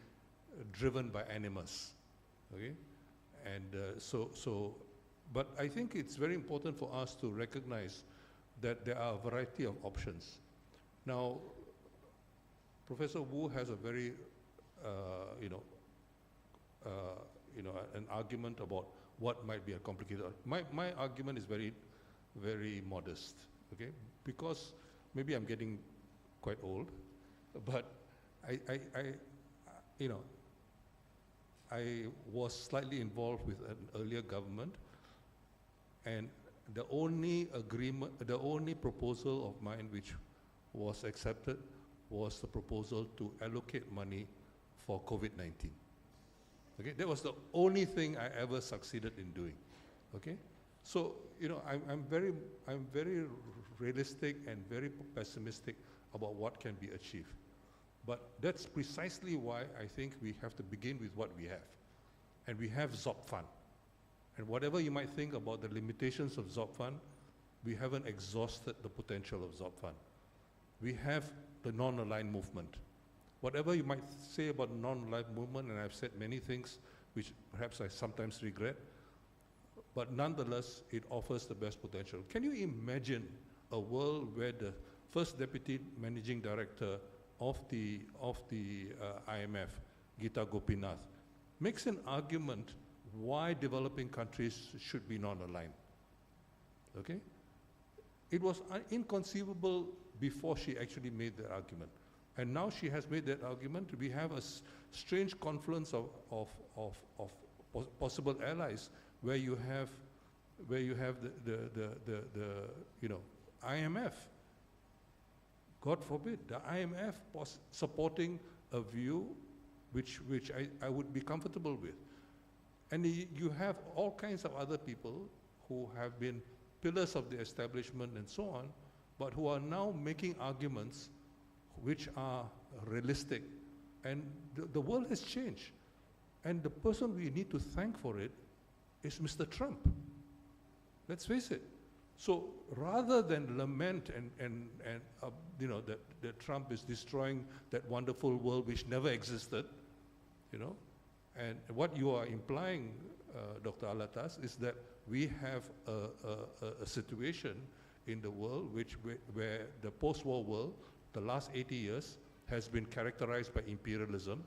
driven by animus. Okay, and but I think it's very important for us to recognize that there are a variety of options. Now, Professor Wu has a very, an argument about what might be a complicated. My argument is very, very modest. Okay, because maybe I'm getting quite old, but I was slightly involved with an earlier government, and the only proposal of mine which was accepted was the proposal to allocate money for COVID-19. Okay, that was the only thing I ever succeeded in doing. Okay, so I'm very realistic and very pessimistic about what can be achieved. But that's precisely why I think we have to begin with what we have. And we have ZOPFund. And whatever you might think about the limitations of ZOPFund, we haven't exhausted the potential of ZOPFund. We have the non-aligned movement. Whatever you might say about non-aligned movement, and I've said many things which perhaps I sometimes regret, but nonetheless, it offers the best potential. Can you imagine a world where the first deputy managing director of the IMF, Gita Gopinath, makes an argument why developing countries should be non-aligned? Okay? It was inconceivable before she actually made that argument. And now she has made that argument. We have a strange confluence of possible allies where you have the IMF. God forbid, the IMF supporting a view which I would be comfortable with. And you have all kinds of other people who have been pillars of the establishment and so on, but who are now making arguments which are realistic. And the world has changed. And the person we need to thank for it is Mr. Trump. Let's face it. So rather than lament that Trump is destroying that wonderful world which never existed, and what you are implying, Dr. Alatas, is that we have a situation in the world where the post-war world, the last 80 years, has been characterized by imperialism.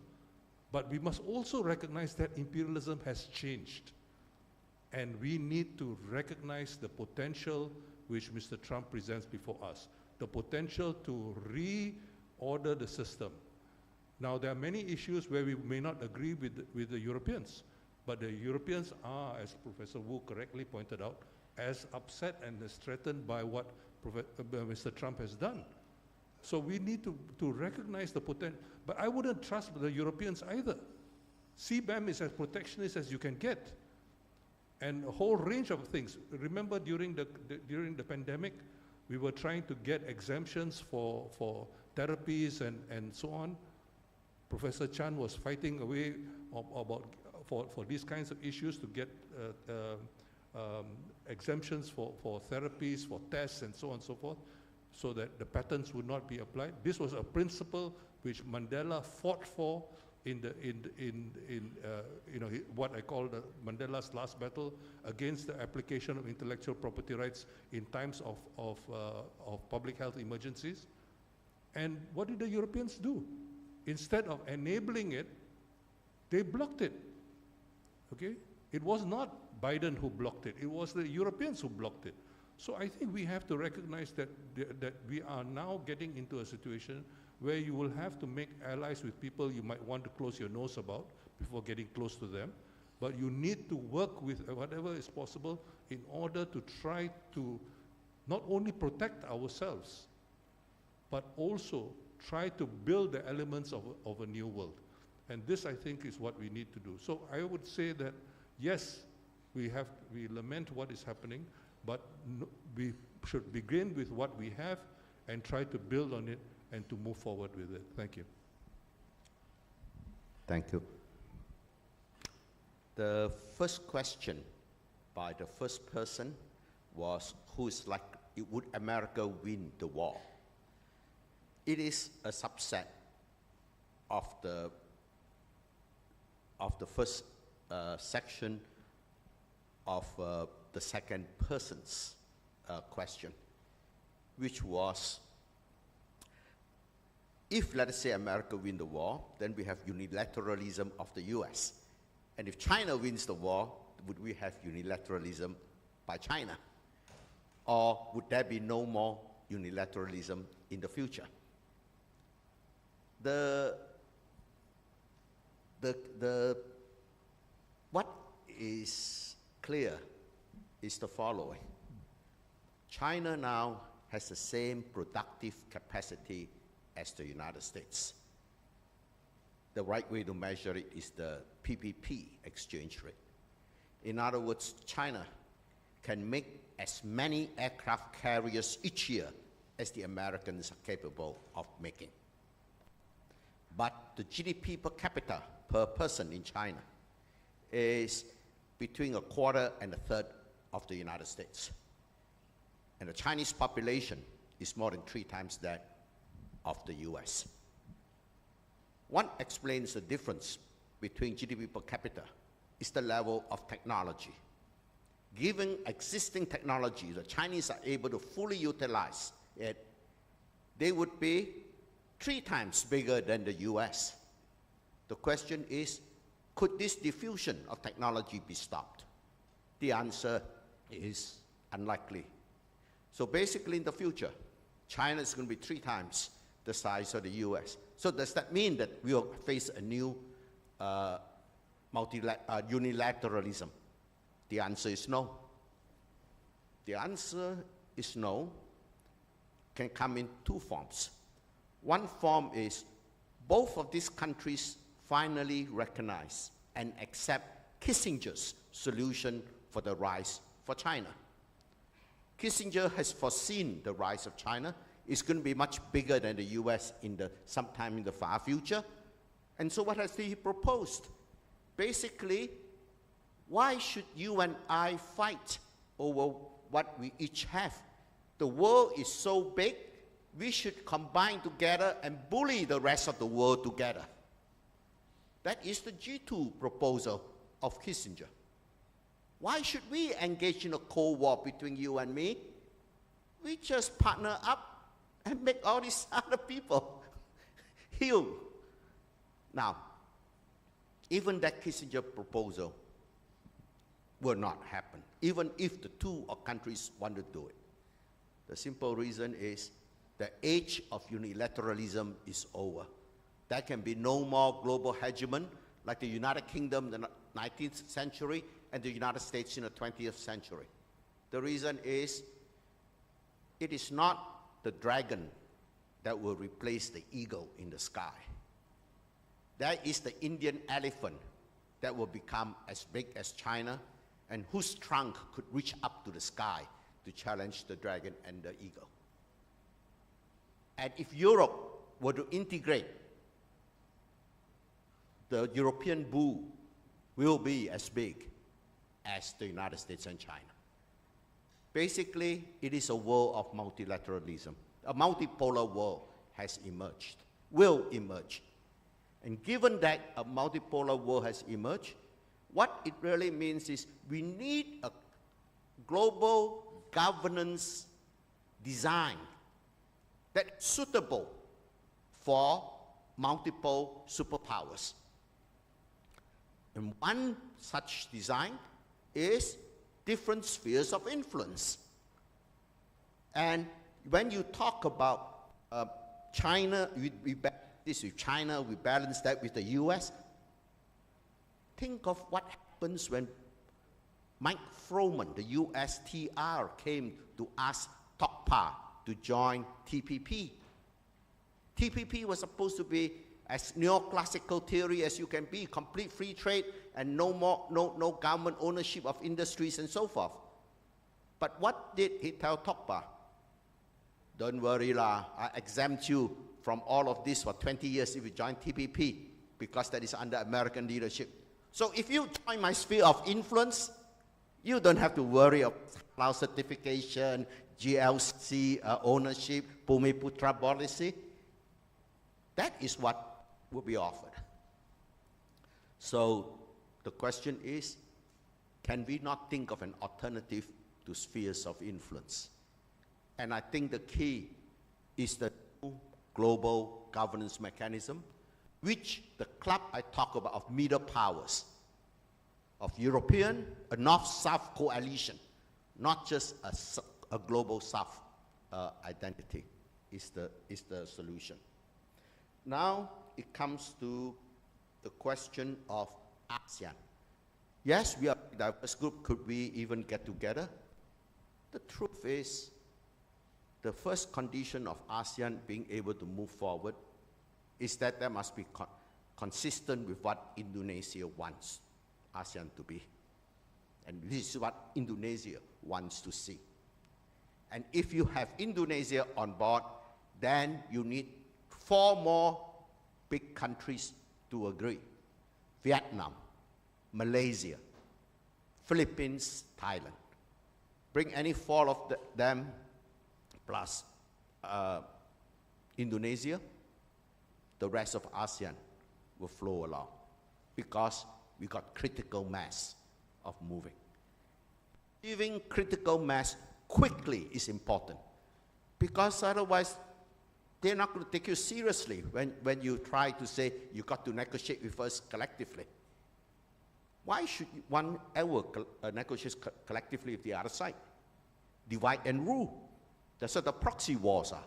But we must also recognize that imperialism has changed. And we need to recognize the potential which Mr. Trump presents before us, the potential to reorder the system. Now, there are many issues where we may not agree with the Europeans, but the Europeans are, as Professor Wu correctly pointed out, as upset and as threatened by what Mr. Trump has done. So we need to recognize the potential. But I wouldn't trust the Europeans either. CBAM is as protectionist as you can get. And a whole range of things. Remember during the pandemic, we were trying to get exemptions for therapies and so on. Professor Chan was fighting away for these kinds of issues to get exemptions for therapies, for tests, and so on and so forth, so that the patents would not be applied. This was a principle which Mandela fought for in what I call the Mandela's last battle against the application of intellectual property rights in times of public health emergencies. And what did the Europeans do? Instead of enabling it, they blocked it. Okay? It was not Biden who blocked it. It was the Europeans who blocked it. So I think we have to recognize that we are now getting into a situation where you will have to make allies with people you might want to close your nose about before getting close to them. But you need to work with whatever is possible in order to try to not only protect ourselves, but also try to build the elements of a new world. And this, I think, is what we need to do. So I would say that, yes, we lament what is happening, but we should begin with what we have and try to build on it and to move forward with it. Thank you. Thank you. The first question by the first person was would America win the war? It is a subset of the first section of the second person's question, which was, if, let us say, America win the war, then we have unilateralism of the US. And if China wins the war, would we have unilateralism by China? Or would there be no more unilateralism in the future? What is clear is the following. China now has the same productive capacity as the United States. The right way to measure it is the PPP exchange rate. In other words, China can make as many aircraft carriers each year as the Americans are capable of making. But the GDP per capita per person in China is between a quarter and a third of the United States. And the Chinese population is more than 3 times that of the US. What explains the difference between GDP per capita is the level of technology. Given existing technology, the Chinese are able to fully utilize it, they would be 3 times bigger than the US. The question is, could this diffusion of technology be stopped? The answer is unlikely. So basically in the future, China is going to be 3 times the size of the US. So does that mean that we will face a new unilateralism? The answer is no. The answer is no, can come in 2 forms. One form is both of these countries finally recognize and accept Kissinger's solution for the rise for China. Kissinger has foreseen the rise of China. It's going to be much bigger than the US sometime in the far future. And so what has he proposed? Basically, why should you and I fight over what we each have? The world is so big, we should combine together and bully the rest of the world together. That is the G2 proposal of Kissinger. Why should we engage in a Cold War between you and me? We just partner up and make all these other people heal. Now, even that Kissinger proposal will not happen, even if the 2 countries want to do it. The simple reason is the age of unilateralism is over. There can be no more global hegemon like the United Kingdom in the 19th century and the United States in the 20th century. The reason is it is not the dragon that will replace the eagle in the sky. That is the Indian elephant that will become as big as China and whose trunk could reach up to the sky to challenge the dragon and the eagle. And if Europe were to integrate, the European bull will be as big as the United States and China. Basically, it is a world of multilateralism. A multipolar world has emerged, will emerge. And given that a multipolar world has emerged, what it really means is we need a global governance design that's suitable for multiple superpowers. And one such design is different spheres of influence. And when you talk about China, we this with China, we balance that with the US. Think of what happens when Mike Froman, the USTR, came to ask Tokpa to join TPP. TPP was supposed to be as neoclassical theory as you can be, complete free trade and no government ownership of industries and so forth. But what did he tell Tokpa? Don't worry lah, I exempt you from all of this for 20 years if you join TPP, because that is under American leadership. So if you join my sphere of influence, You don't have to worry about cloud certification, GLC ownership, Putra policy. That is what will be offered. So the question is, can we not think of an alternative to spheres of influence? And I think the key is the global governance mechanism, which the club I talk about of middle powers, of European, a North-South coalition, not just a global South identity, is the solution. Now it comes to the question of ASEAN. Yes, we are a diverse group. Could we even get together? The truth is, the first condition of ASEAN being able to move forward is that there must be consistent with what Indonesia wants ASEAN to be. And this is what Indonesia wants to see. And if you have Indonesia on board, then you need 4 more big countries to agree. Vietnam, Malaysia, Philippines, Thailand. Bring any 4 of them plus Indonesia, the rest of ASEAN will flow along because we got critical mass of moving. Achieving critical mass quickly is important because otherwise they're not going to take you seriously when you try to say you got to negotiate with us collectively. Why should one ever negotiate collectively with the other side? Divide and rule. That's what the proxy wars are.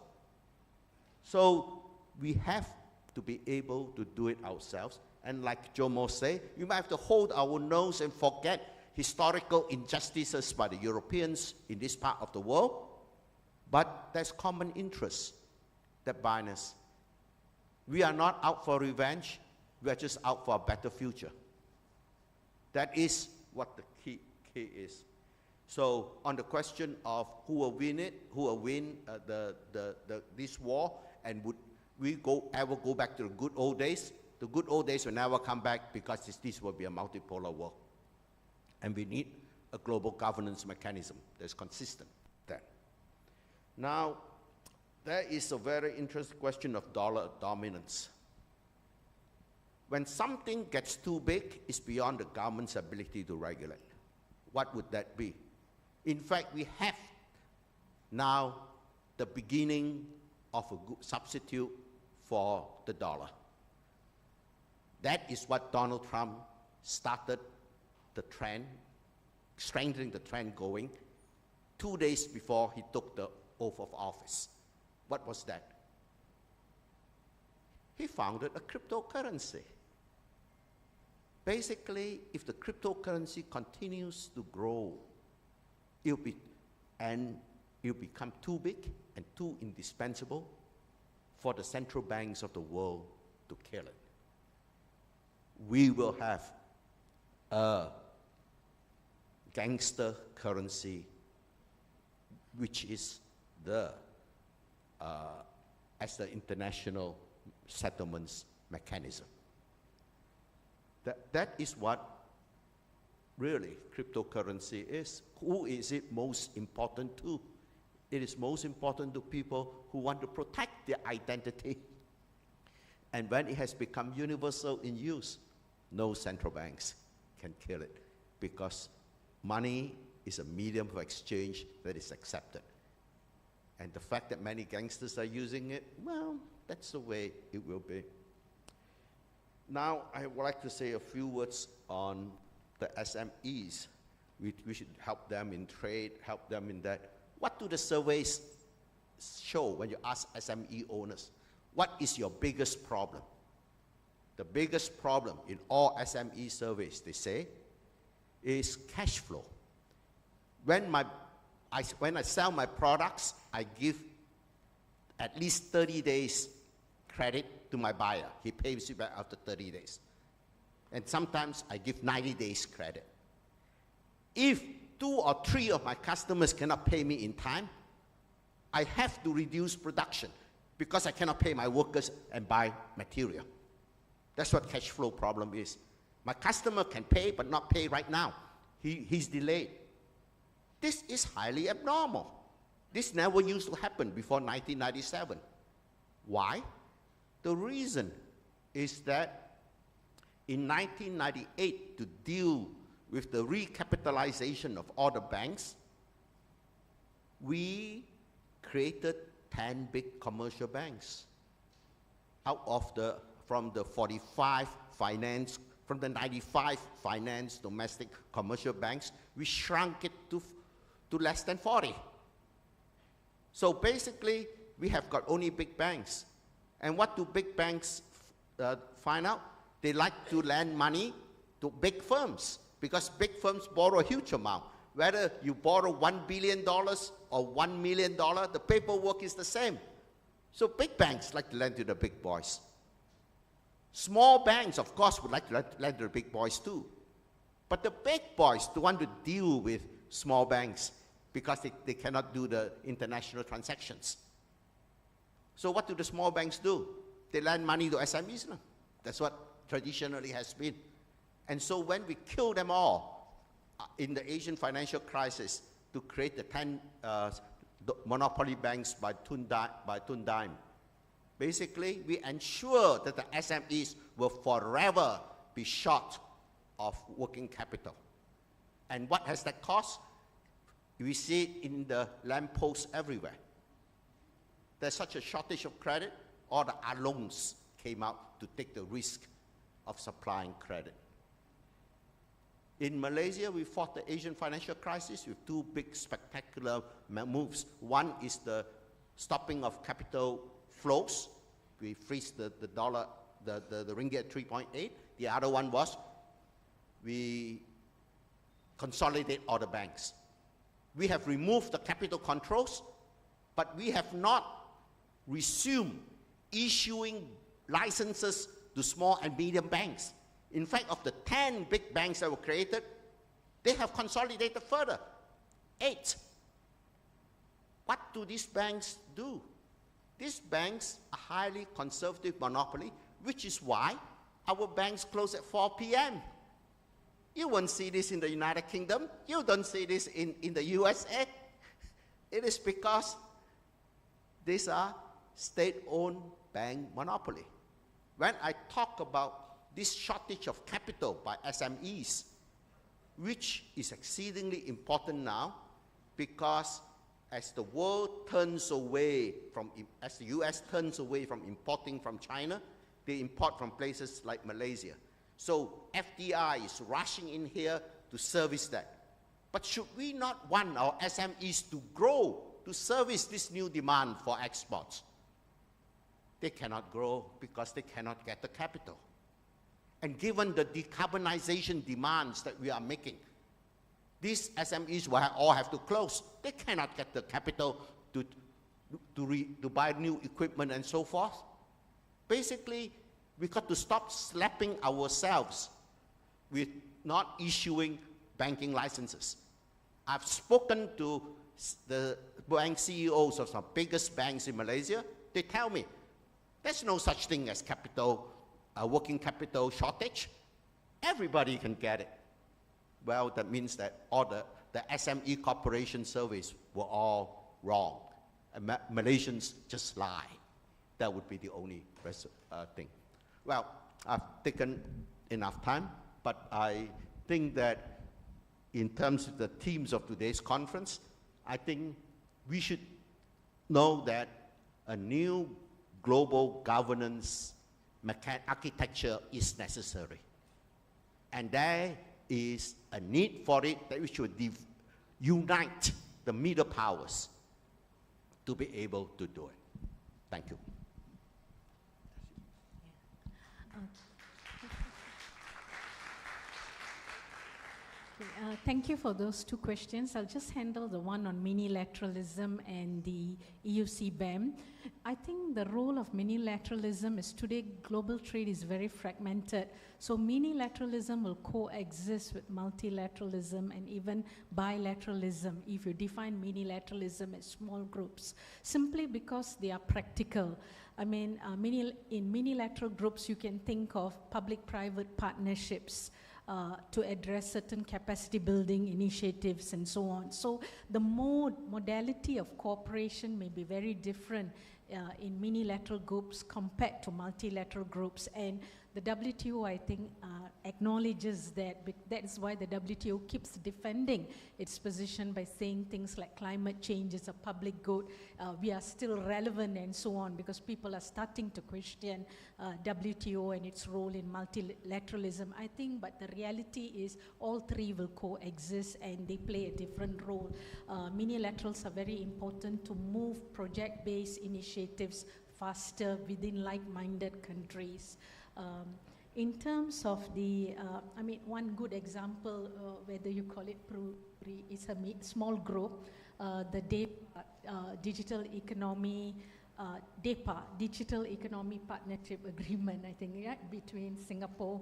So we have to be able to do it ourselves. And like Jomo said, we might have to hold our nose and forget historical injustices by the Europeans in this part of the world. But there's common interests that bind us. We are not out for revenge. We are just out for a better future. That is what the key is. So on the question of who will win it, who will win this war, and would we ever go back to the good old days? The good old days will never come back because this will be a multipolar world. And we need a global governance mechanism that's consistent then. Now, there is a very interesting question of dollar dominance. When something gets too big, it's beyond the government's ability to regulate. What would that be? In fact, we have now the beginning of a good substitute for the dollar. That is what Donald Trump started the trend, strengthening the trend going 2 days before he took the oath of office. What was that? He founded a cryptocurrency. Basically, if the cryptocurrency continues to grow, it'll become too big and too indispensable for the central banks of the world to kill it. We will have a gangster currency, which is as the international settlements mechanism. That is what really cryptocurrency is. Who is it most important to? It is most important to people who want to protect their identity. And when it has become universal in use, no central banks can kill it because money is a medium of exchange that is accepted. And the fact that many gangsters are using it, well, that's the way it will be. Now, I would like to say a few words on the SMEs. We should help them in trade, help them in that. What do the surveys show when you ask SME owners? What is your biggest problem? The biggest problem in all SME surveys, they say, is cash flow. When I sell my products, I give at least 30 days credit to my buyer. He pays me back after 30 days. And sometimes I give 90 days credit. If 2 or 3 of my customers cannot pay me in time, I have to reduce production because I cannot pay my workers and buy material. That's what cash flow problem is. My customer can pay but not pay right now. He's delayed. This is highly abnormal. This never used to happen before 1997. Why? The reason is that in 1998, to deal with the recapitalization of all the banks, we created 10 big commercial banks. From the 45 finance, from the 95 finance domestic commercial banks, we shrunk it to less than 40. So basically, we have got only big banks. And what do big banks find out? They like to lend money to big firms, because big firms borrow a huge amount. Whether you borrow $1 billion or $1 million, the paperwork is the same. So big banks like to lend to the big boys. Small banks, of course, would like to lend to the big boys too. But the big boys don't want to deal with small banks because they cannot do the international transactions. So what do the small banks do? They lend money to SMEs. No? That's what traditionally has been. And so when we kill them all in the Asian financial crisis to create the 10 monopoly banks by Tun Dime, basically we ensure that the SMEs will forever be short of working capital. And what has that cost? We see it in the lampposts everywhere. There's such a shortage of credit, all the alongs came out to take the risk of supplying credit. In Malaysia, we fought the Asian financial crisis with two big spectacular moves. One is the stopping of capital flows. We freeze the dollar, the ringgit at 3.8. The other one was we consolidate all the banks. We have removed the capital controls, but we have not resumed issuing licenses to small and medium banks. In fact, of the 10 big banks that were created, they have consolidated further, 8. What do these banks do? These banks are highly conservative monopoly, which is why our banks close at 4 p.m. You won't see this in the United Kingdom. You don't see this in the USA. It is because these are state-owned bank monopoly. When I talk about this shortage of capital by SMEs, which is exceedingly important now, because as the world turns away from, as the US turns away from importing from China, they import from places like Malaysia. So FDI is rushing in here to service that. But should we not want our SMEs to grow to service this new demand for exports? They cannot grow because they cannot get the capital. And given the decarbonization demands that we are making, these SMEs will all have to close. They cannot get the capital to buy new equipment and so forth. Basically, we got to stop slapping ourselves with not issuing banking licenses. I've spoken to the bank CEOs of some biggest banks in Malaysia. They tell me, there's no such thing as capital, working capital shortage. Everybody can get it. Well, that means that all the SME corporation surveys were all wrong. And Malaysians just lie. That would be the only thing. Well, I've taken enough time, but I think that in terms of the themes of today's conference, I think we should know that a new global governance architecture is necessary. And there is a need for it that we should unite the middle powers to be able to do it. Thank you. Thank you for those two questions. I'll just handle the one on minilateralism and the EUC BEM. I think the role of minilateralism is today global trade is very fragmented. So minilateralism will coexist with multilateralism and even bilateralism if you define minilateralism as small groups, simply because they are practical. I mean, in minilateral groups, you can think of public-private partnerships. to address certain capacity building initiatives and so on. So the modality of cooperation may be very different in minilateral groups compared to multilateral groups, and the WTO, I think, acknowledges that. That is why the WTO keeps defending its position by saying things like climate change is a public good, we are still relevant and so on, because people are starting to question WTO and its role in multilateralism. I think, but the reality is all three will coexist and they play a different role. Minilaterals are very important to move project-based initiatives faster within like-minded countries. In terms of the, I mean, one good example, whether you call it is a small group, the Digital Economy, DEPA, Digital Economy Partnership Agreement, I think, yeah, between Singapore,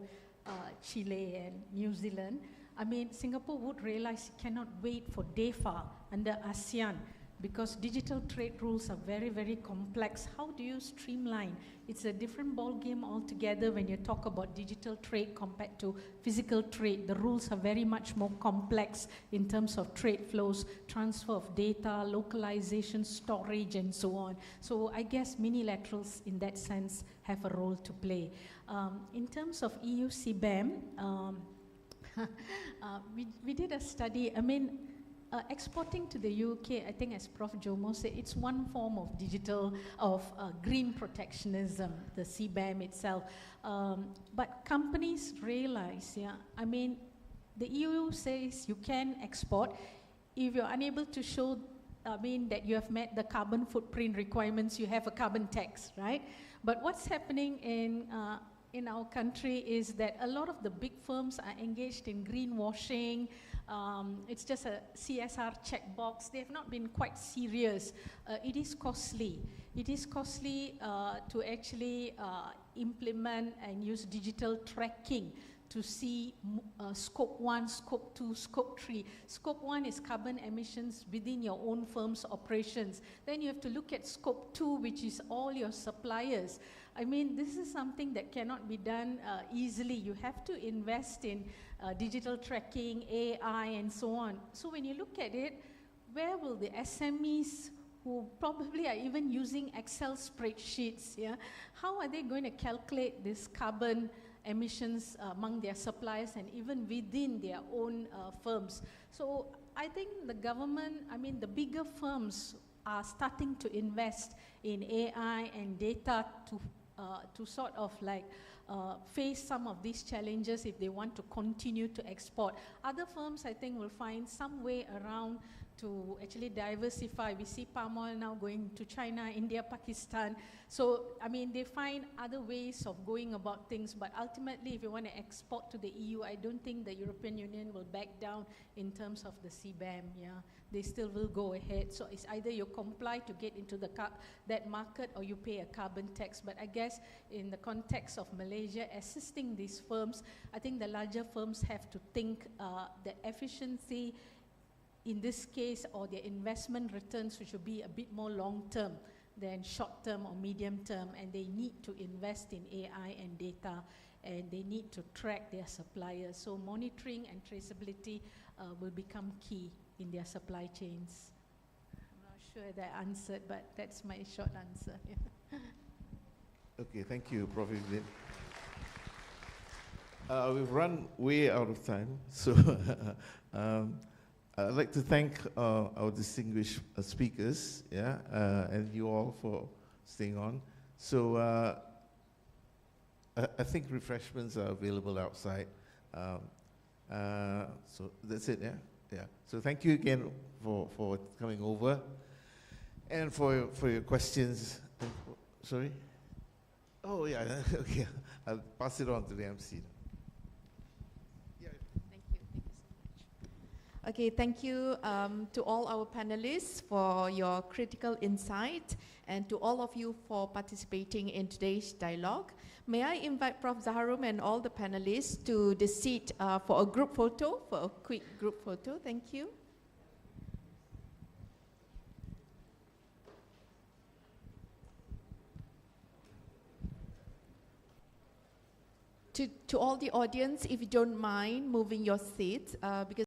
Chile, and New Zealand. I mean, Singapore would realize it cannot wait for DEFA under ASEAN, because digital trade rules are very, very complex. How do you streamline? It's a different ball game altogether when you talk about digital trade compared to physical trade. The rules are very much more complex in terms of trade flows, transfer of data, localization, storage, and so on. So I guess minilaterals in that sense have a role to play. In terms of EU CBAM, we did a study. I mean, exporting to the UK, I think as Prof. Jomo said, it's one form of green protectionism, the CBAM itself. But companies realize, yeah, I mean, the EU says you can export if you're unable to show, I mean, that you have met the carbon footprint requirements, you have a carbon tax, right? But what's happening in our country is that a lot of the big firms are engaged in greenwashing. It's just a CSR checkbox. They have not been quite serious. It is costly. It is costly to actually implement and use digital tracking to see scope 1, scope 2, scope 3. Scope 1 is carbon emissions within your own firm's operations. Then you have to look at scope 2, which is all your suppliers. I mean, this is something that cannot be done easily. You have to invest in digital tracking, AI, and so on. So when you look at it, where will the SMEs who probably are even using Excel spreadsheets, yeah, how are they going to calculate this carbon emissions among their suppliers and even within their own firms? So I think the government, I mean, the bigger firms are starting to invest in AI and data to sort of like face some of these challenges if they want to continue to export. Other firms, I think, will find some way around to actually diversify. We see palm oil now going to China, India, Pakistan. So, I mean, they find other ways of going about things, but ultimately, if you want to export to the EU, I don't think the European Union will back down in terms of the CBAM, yeah. They still will go ahead. So it's either you comply to get into that market or you pay a carbon tax. But I guess in the context of Malaysia assisting these firms, I think the larger firms have to think the efficiency in this case, or their investment returns, which will be a bit more long-term than short-term or medium-term, and they need to invest in AI and data, and they need to track their suppliers. So monitoring and traceability will become key in their supply chains. I'm not sure that I answered, but that's my short answer. Okay, thank you, Prof. Evelyn. We've run way out of time, so I'd like to thank our distinguished speakers, yeah, and you all for staying on. So I think refreshments are available outside. So that's it, yeah? Yeah. So thank you again for coming over and for your questions. Sorry? Oh, yeah, okay. I'll pass it on to the MC. Okay, thank you to all our panelists for your critical insight and to all of you for participating in today's dialogue. May I invite Prof. Zaharum and all the panelists to the seat for a group photo, for a quick group photo. Thank you. to all the audience, if you don't mind moving your seats, because